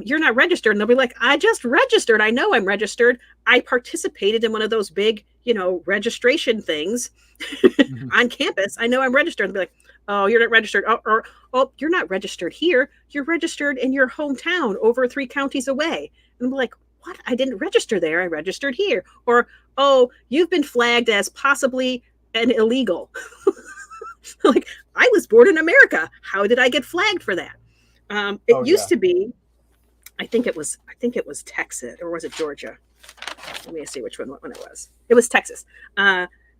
you're not registered. And they'll be like, I just registered. I know I'm registered. I participated in one of those big, registration things on campus. I know I'm registered. And they'll be like, Oh, you're not registered. Oh, you're not registered here. You're registered in your hometown over 3 counties away. And I'm like, what? I didn't register there. I registered here. Or, oh, you've been flagged as possibly an illegal. Like, I was born in America. How did I get flagged for that? It used to be, I think it was Texas, or was it Georgia? Let me see which one it was. It was Texas.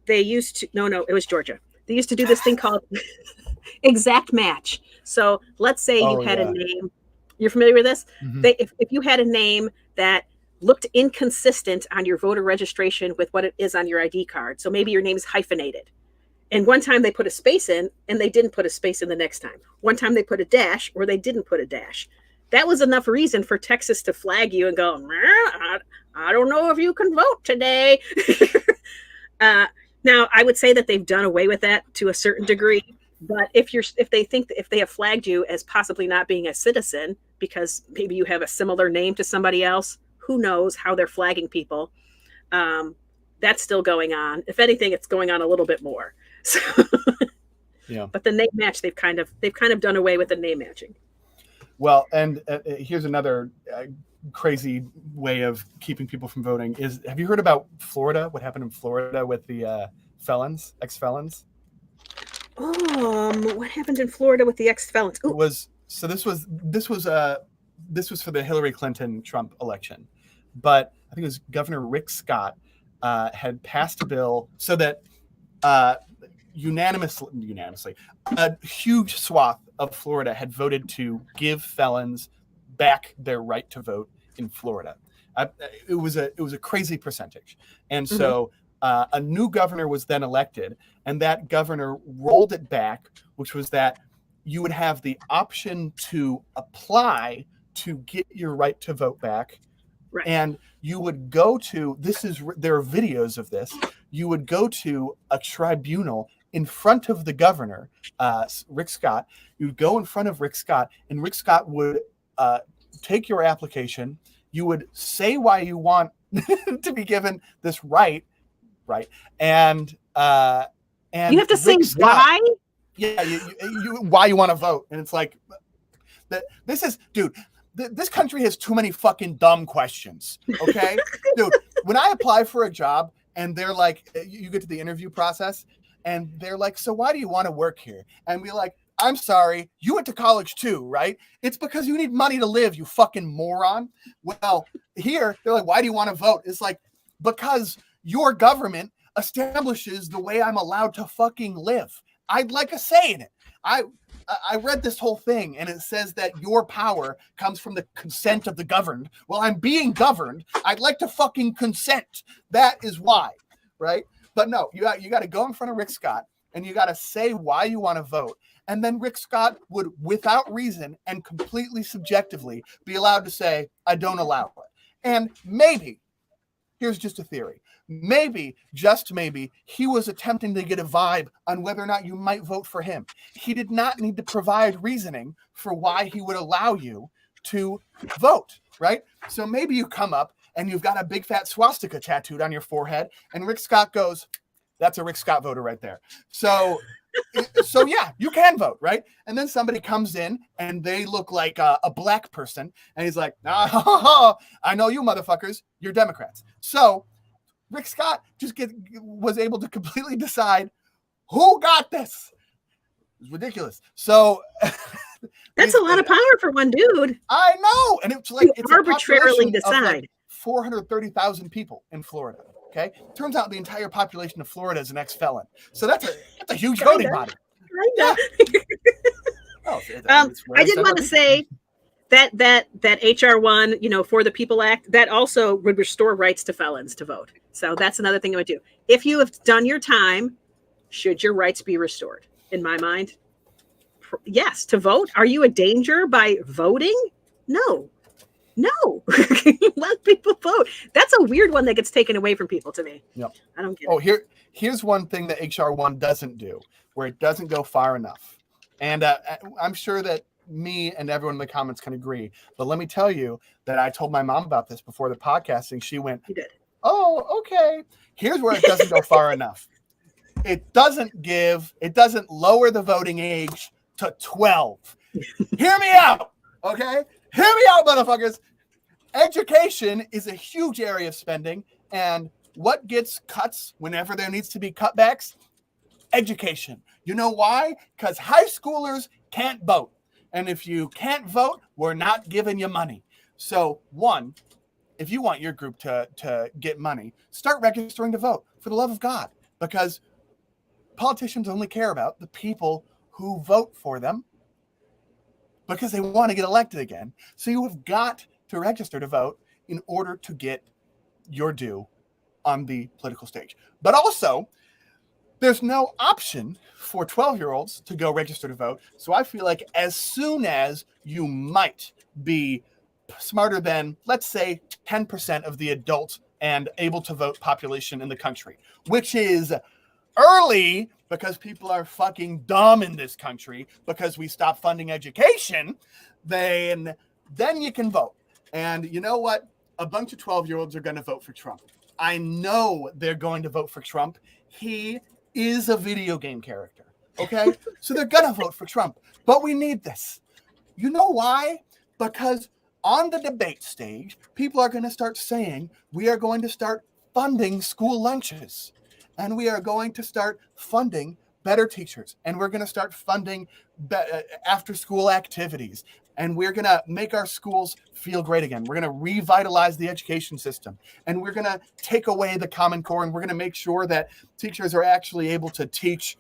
They used to, no, it was Georgia. They used to do this thing called exact match. So let's say you had a name. You're familiar with this? Mm-hmm. If you had a name that looked inconsistent on your voter registration with what it is on your ID card. So maybe your name is hyphenated. And one time they put a space in and they didn't put a space in the next time. One time they put a dash or they didn't put a dash. That was enough reason for Texas to flag you and go, I don't know if you can vote today. Now, I would say that they've done away with that to a certain degree. But if they have flagged you as possibly not being a citizen because maybe you have a similar name to somebody else, who knows how they're flagging people? That's still going on. If anything, it's going on a little bit more. So, yeah. But the name match, they've kind of done away with the name matching. Well, and here's another crazy way of keeping people from voting is, have you heard about Florida? What happened in Florida with the felons, ex-felons? What happened in Florida with the ex-felons? This was for the Hillary Clinton Trump election, but I think it was Governor Rick Scott had passed a bill so that unanimously, a huge swath of Florida had voted to give felons back their right to vote in Florida. It was a crazy percentage, and so a new governor was then elected, and that governor rolled it back, which was that you would have the option to apply to get your right to vote back. Right. And you would go to, there are videos of this, you would go to a tribunal in front of the governor, Rick Scott. You'd go in front of Rick Scott, and Rick Scott would take your application. You would say why you want to be given this right? And you have to say why? Yeah, why you want to vote. And it's like, this is, dude, this country has too many fucking dumb questions, okay? Dude, when I apply for a job and they're like, you get to the interview process and they're like, so why do you want to work here? And we're like, I'm sorry, you went to college too, right? It's because you need money to live, you fucking moron. Well, here, they're like, why do you want to vote? It's like, because your government establishes the way I'm allowed to fucking live. I'd like a say in it. I read this whole thing and it says that your power comes from the consent of the governed. Well, I'm being governed. I'd like to fucking consent. That is why, right? But no, you got to go in front of Rick Scott and you got to say why you want to vote. And then Rick Scott would, without reason and completely subjectively, be allowed to say, I don't allow it. And maybe, here's just a theory, maybe, just maybe, he was attempting to get a vibe on whether or not you might vote for him. He did not need to provide reasoning for why he would allow you to vote, right? So maybe you come up and you've got a big fat swastika tattooed on your forehead, and Rick Scott goes, that's a Rick Scott voter right there. So yeah, you can vote, right? And then somebody comes in and they look like a black person, and he's like, I know you motherfuckers, you're Democrats. So Rick Scott was able to completely decide who got this. It's ridiculous. So that's a lot of power for one dude. I know, and it's like it's arbitrarily decide. Like 430,000 people in Florida. Okay, turns out the entire population of Florida is an ex-felon. So that's a huge voting body. Yeah. I did want to say that HR1, for the People Act, that also would restore rights to felons to vote. So that's another thing it would do. If you have done your time, should your rights be restored? In my mind, yes. To vote, are you a danger by voting? No. Let people vote. That's a weird one that gets taken away from people to me. Yep. I don't get it. Here's one thing that HR1 doesn't do, where it doesn't go far enough. And I'm sure that me and everyone in the comments can agree. But let me tell you that I told my mom about this before the podcasting. She went, you did. Oh, okay. Here's where it doesn't go far enough. It doesn't lower the voting age to 12. Hear me out, okay? Hear me out, motherfuckers. Education is a huge area of spending, and what gets cuts whenever there needs to be cutbacks? Education. You know why? Because high schoolers can't vote. And if you can't vote, we're not giving you money. So, one, if you want your group to get money, start registering to vote, for the love of God, because politicians only care about the people who vote for them because they want to get elected again. So you have got to register to vote in order to get your due on the political stage. But also, there's no option for 12-year-olds to go register to vote. So I feel like as soon as you might be smarter than, let's say, 10% of the adult and able to vote population in the country, which is early because people are fucking dumb in this country because we stopped funding education, then you can vote. And you know what? A bunch of 12-year-olds are going to vote for Trump. I know they're going to vote for Trump. He is a video game character, okay? So they're going to vote for Trump. But we need this. You know why? Because on the debate stage, people are going to start saying, we are going to start funding school lunches. And we are going to start funding better teachers. And we're going to start funding after-school activities. And we're going to make our schools feel great again. We're going to revitalize the education system. And we're going to take away the Common Core. And we're going to make sure that teachers are actually able to teach,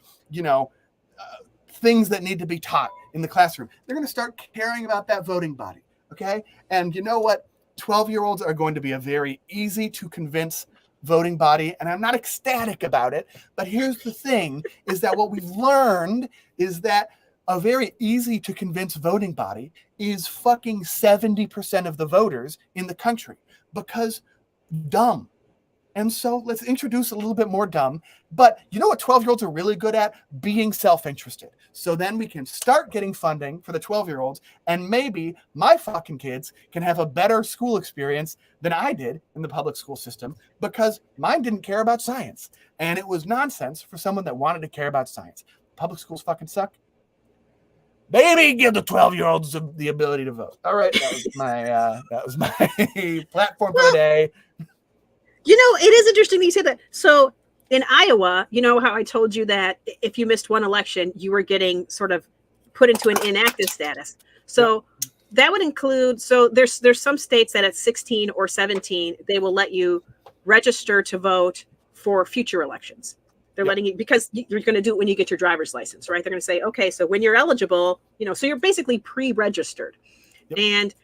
things that need to be taught in the classroom. They're going to start caring about that voting body. Okay? And you know what? 12-year-olds are going to be a very easy to convince voting body, and I'm not ecstatic about it, but here's the thing, is that what we've learned is that a very easy to convince voting body is fucking 70% of the voters in the country, because dumb. And so let's introduce a little bit more dumb. But you know what 12-year-olds are really good at? Being self-interested. So then we can start getting funding for the 12-year-olds, and maybe my fucking kids can have a better school experience than I did in the public school system, because mine didn't care about science. And it was nonsense for someone that wanted to care about science. Public schools fucking suck. Maybe give the 12-year-olds the ability to vote. All right, that was my platform for the day. It is interesting that you said that. So in Iowa, you know how I told you that if you missed one election, you were getting sort of put into an inactive status. So that would include, so there's some states that at 16 or 17, they will let you register to vote for future elections. They're letting you, because you're going to do it when you get your driver's license, right? They're going to say, okay, so when you're eligible, so you're basically pre-registered. Yep. And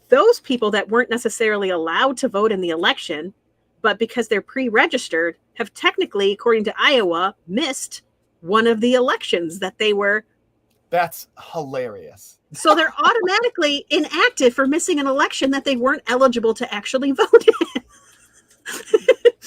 those people that weren't necessarily allowed to vote in the election, but because they're pre-registered, have technically, according to Iowa, missed one of the elections that they were. That's hilarious. So they're automatically inactive for missing an election that they weren't eligible to actually vote in.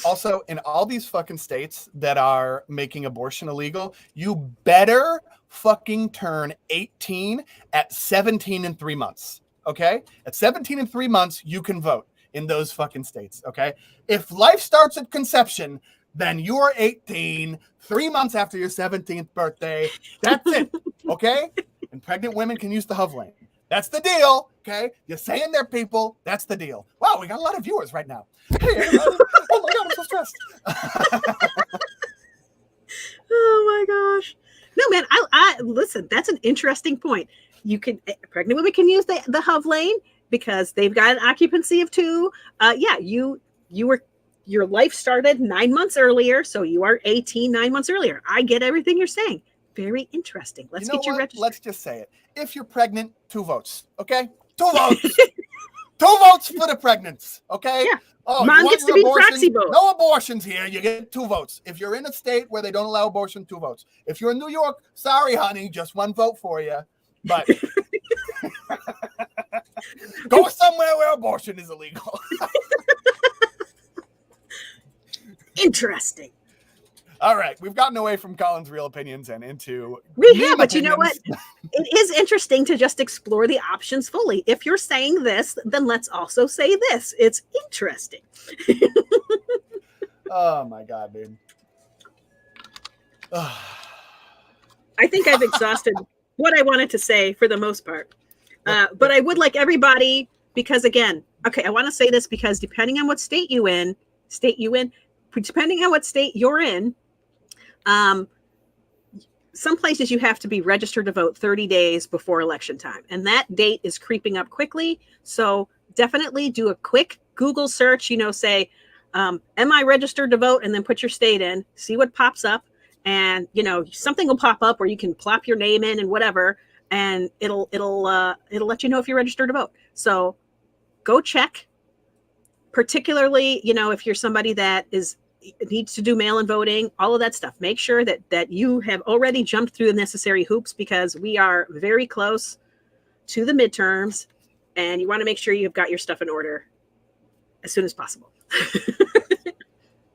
Also, in all these fucking states that are making abortion illegal, you better fucking turn 18 at 17 and 3 months. Okay? At 17 and 3 months, you can vote in those fucking states. Okay? If life starts at conception, then you are 18, 3 months after your 17th birthday. That's it. Okay? And pregnant women can use the HUV lane. That's the deal. Okay? You're saying there, people. That's the deal. Wow, we got a lot of viewers right now. Hey, everybody. Oh my God, I'm so stressed. Oh my gosh. No, man, I listen, that's an interesting point. Pregnant women can use the HUV lane because they've got an occupancy of 2. Your life started 9 months earlier, so you are 18 9 months earlier. I get everything you're saying. Very interesting. Let's get you registered. Let's just say it. If you're pregnant, 2 votes. Okay? 2 votes. 2 votes for the pregnants. Okay? Yeah. Oh, Mom gets to be proxy vote. No abortions here. You get 2 votes. If you're in a state where they don't allow abortion, 2 votes. If you're in New York, sorry, honey, just 1 vote for you. But go somewhere where abortion is illegal. Interesting. All right, we've gotten away from Colin's real opinions and into we have, but opinions. You know what? It is interesting to just explore the options fully. If you're saying this, then let's also say this. It's interesting. Oh my God, dude. I think I've exhausted what I wanted to say for the most part. But I would like everybody, because again, okay, I want to say this because depending on what state you in, depending on what state you're in, some places you have to be registered to vote 30 days before election time. And that date is creeping up quickly. So definitely do a quick Google search, say, am I registered to vote? And then put your state in, see what pops up. And, something will pop up where you can plop your name in and whatever, and it'll let you know if you're registered to vote. So go check, particularly, if you're somebody that needs to do mail-in voting, all of that stuff. Make sure that you have already jumped through the necessary hoops, because we are very close to the midterms, and you want to make sure you've got your stuff in order as soon as possible.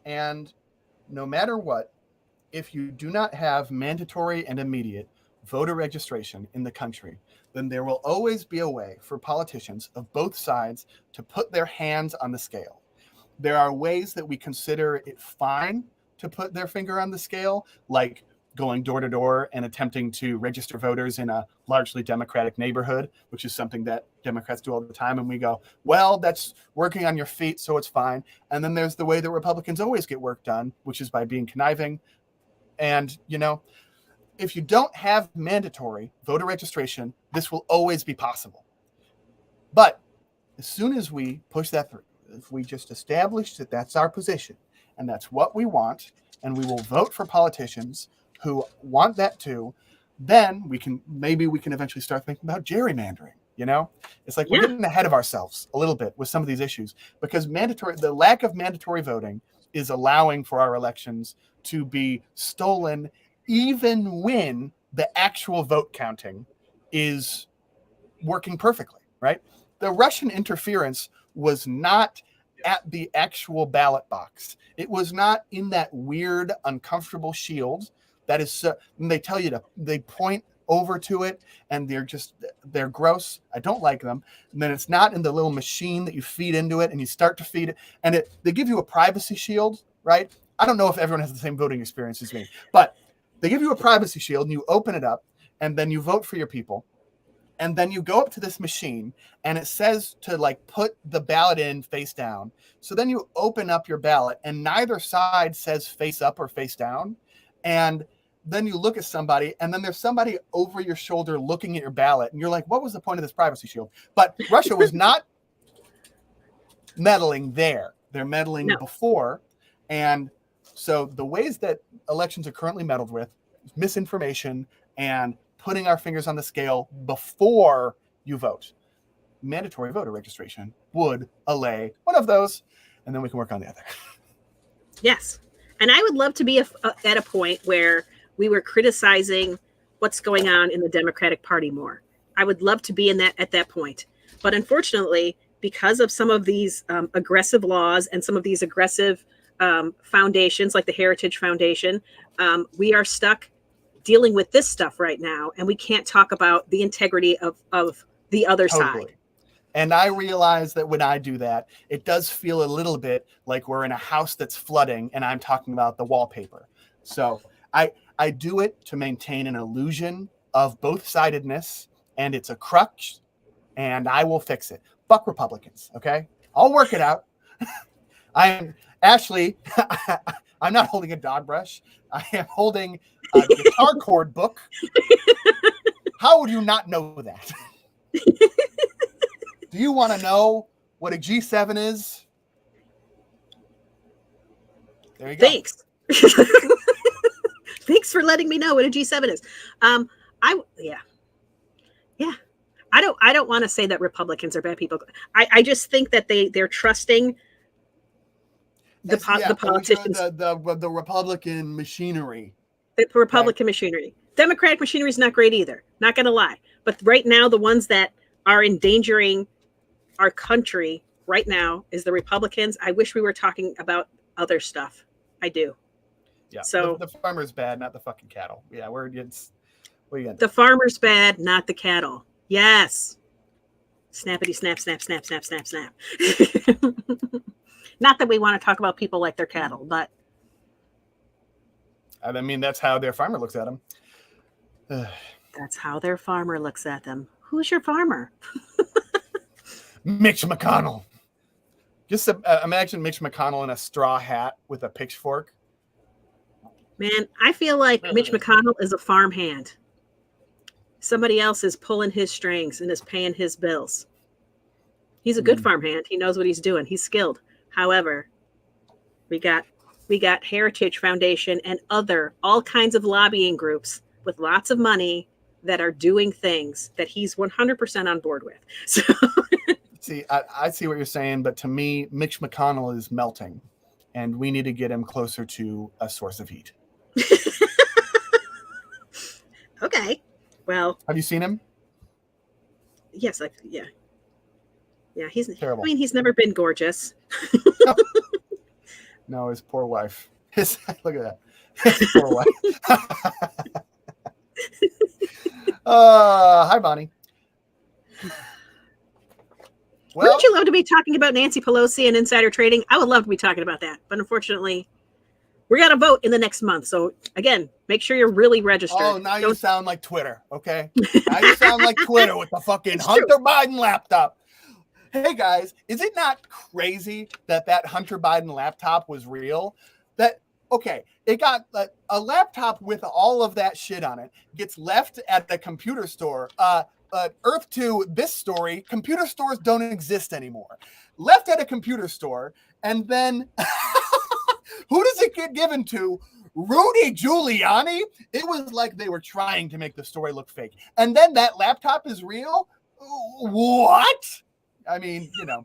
And no matter what, if you do not have mandatory and immediate voter registration in the country, then there will always be a way for politicians of both sides to put their hands on the scale. There are ways that we consider it fine to put their finger on the scale, like going door to door and attempting to register voters in a largely Democratic neighborhood, which is something that Democrats do all the time. And we go, well, that's working on your feet, so it's fine. And then there's the way that Republicans always get work done, which is by being conniving. And, if you don't have mandatory voter registration, this will always be possible. But as soon as we push that through, if we just establish that that's our position and that's what we want, and we will vote for politicians who want that too, then we can eventually start thinking about gerrymandering. It's like we're getting ahead of ourselves a little bit with some of these issues, because the lack of mandatory voting is allowing for our elections to be stolen, even when the actual vote counting is working perfectly, right? The Russian interference was not at the actual ballot box. It was not in that weird, uncomfortable shield that is, and they tell you they point over to it, and they're gross. I don't like them. And then it's not in the little machine that you feed into it, and you start to feed it, and they give you a privacy shield, right? I don't know if everyone has the same voting experience as me, but they give you a privacy shield, and you open it up, and then you vote for your people. And then you go up to this machine, and it says to put the ballot in face down. So then you open up your ballot, and neither side says face up or face down. And then you look at somebody, and then there's somebody over your shoulder looking at your ballot, and you're like, what was the point of this privacy shield? But Russia was not meddling there. They're meddling before. And so the ways that elections are currently meddled with, misinformation and putting our fingers on the scale before you vote. Mandatory voter registration would allay one of those, and then we can work on the other. Yes. And I would love to be at a point where we were criticizing what's going on in the Democratic Party more. I would love to be at that point. But unfortunately, because of some of these aggressive laws and some of these aggressive foundations, like the Heritage Foundation, we are stuck dealing with this stuff right now, and we can't talk about the integrity of the other side. And I realize that when I do that, it does feel a little bit like we're in a house that's flooding and I'm talking about the wallpaper. So I do it to maintain an illusion of both-sidedness, and it's a crutch, and I will fix it. Fuck Republicans, okay? I'll work it out. I'm not holding a dog brush. I am holding a guitar chord book. How would you not know that? Do you want to know what a G7 is? There you go. Thanks. Thanks for letting me know what a G7 is. I don't want to say that Republicans are bad people. I just think that they're trusting the politicians, the Republican machinery. The Republican machinery. Democratic machinery is not great either. Not going to lie. But right now, the ones that are endangering our country right now is the Republicans. I wish we were talking about other stuff. I do. Yeah. So the farmer's bad, not the fucking cattle. Yeah, the farmer's bad, not the cattle. Yes. Snappity snap, snap, snap, snap, snap, snap. Not that we want to talk about people like they're cattle, but I mean, that's how their farmer looks at them. That's how their farmer looks at them. Who's your farmer? Mitch McConnell. Just imagine Mitch McConnell in a straw hat with a pitchfork. Man, I feel like Mitch McConnell is a farmhand. Somebody else is pulling his strings and is paying his bills. He's a good farmhand. He knows what he's doing. He's skilled. However, we got Heritage Foundation and all kinds of lobbying groups with lots of money that are doing things that he's 100% on board with. So see, I see what you're saying, but to me, Mitch McConnell is melting, and we need to get him closer to a source of heat. Okay. Well, have you seen him? Yes, yeah. He's terrible. I mean, he's never been gorgeous. No, his poor wife. Look at that. His poor wife. Hi, Bonnie. Well, wouldn't you love to be talking about Nancy Pelosi and insider trading? I would love to be talking about that, but unfortunately, we got to vote in the next month. So again, make sure you're really registered. Oh, now you sound like Twitter, okay? Now you sound like Twitter with the fucking Hunter Biden laptop. Hey guys, is it not crazy that Hunter Biden laptop was real? It got a laptop with all of that shit on it, gets left at the computer store. Earth to this story, computer stores don't exist anymore. Left at a computer store, and then who does it get given to? Rudy Giuliani? It was like they were trying to make the story look fake. And then that laptop is real? What? I mean, you know.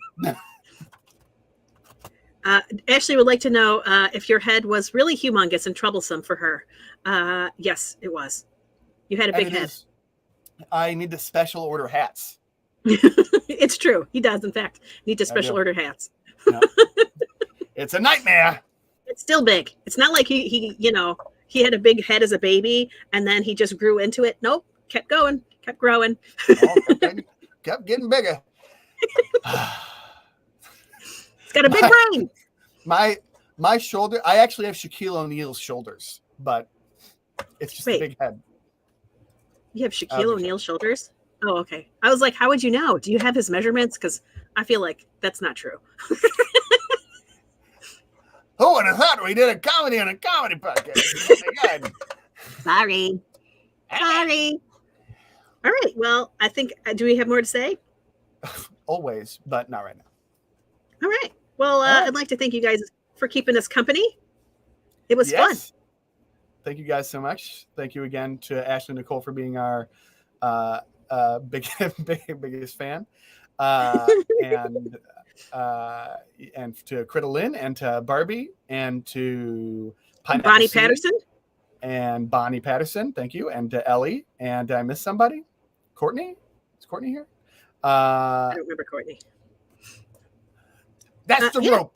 Ashley would like to know if your head was really humongous and troublesome for her. Yes, it was. You had a big head. I need to special order hats. It's true. He does, in fact, need to special order hats. No. It's a nightmare. It's still big. It's not like he had a big head as a baby and then he just grew into it. Nope. Kept going. Kept growing. Kept getting bigger. It's got a big brain. My shoulder, I actually have Shaquille O'Neal's shoulders, but it's just a big head. You have Shaquille O'Neal's shoulders? Oh, okay. I was like, how would you know? Do you have his measurements? Because I feel like that's not true. Who would have thought we did a comedy on a comedy podcast? Oh my God. Sorry. All right. Well, I think, do we have more to say? Always, but not right now. All right. Well, I'd like to thank you guys for keeping us company. It was fun. Thank you guys so much. Thank you again to Ashley and Nicole for being our biggest fan. And to Critalyn and to Barbie and to Bonnie Patterson. And Bonnie Patterson. Thank you. And to Ellie. And did I miss somebody? Courtney? Is Courtney here? I don't remember Courtney. That's the rope.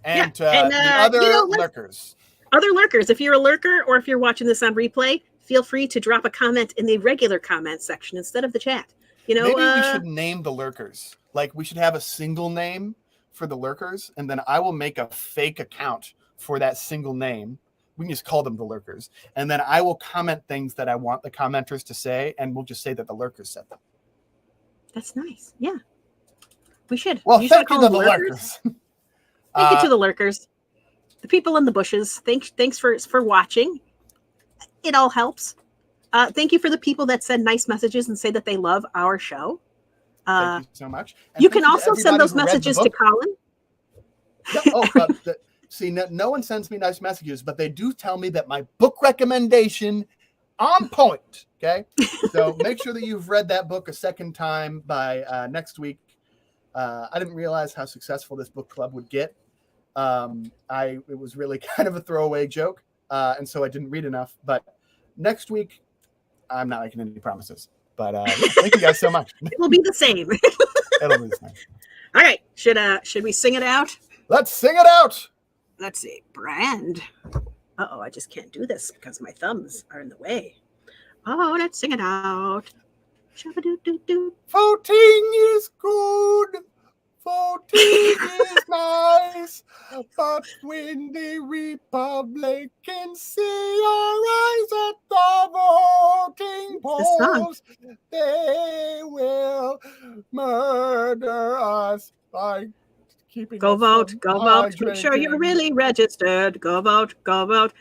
And the other lurkers. Other lurkers. If you're a lurker or if you're watching this on replay, feel free to drop a comment in the regular comment section instead of the chat. You know, maybe we should name the lurkers. Like we should have a single name for the lurkers, and then I will make a fake account for that single name. We can just call them the lurkers. And then I will comment things that I want the commenters to say, and we'll just say that the lurkers said them. That's nice. Yeah. We should. Well, thank you to the lurkers. Thank you to the lurkers. The people in the bushes. Thanks for watching. It all helps. Thank you for the people that send nice messages and say that they love our show. Thank you so much. And you can also send those messages to Colin. See, no one sends me nice messages, but they do tell me that my book recommendation on point. Okay, so make sure that you've read that book a second time by next week. I didn't realize how successful this book club would get. It was really kind of a throwaway joke, and so I didn't read enough. But next week, I'm not making any promises. But thank you guys so much. It will be the same. It'll be the same. All right, should we sing it out? Let's sing it out. Let's see, brand. Uh-oh, I just can't do this because my thumbs are in the way. Oh, let's sing it out. Shabba-doo-doo-doo. Voting is good Voting is nice, but when the Republicans see our eyes at the voting The song. polls, they will murder us by keeping Go us vote, from go vote. Make sure hydrating. you're really registered. Go vote, go vote.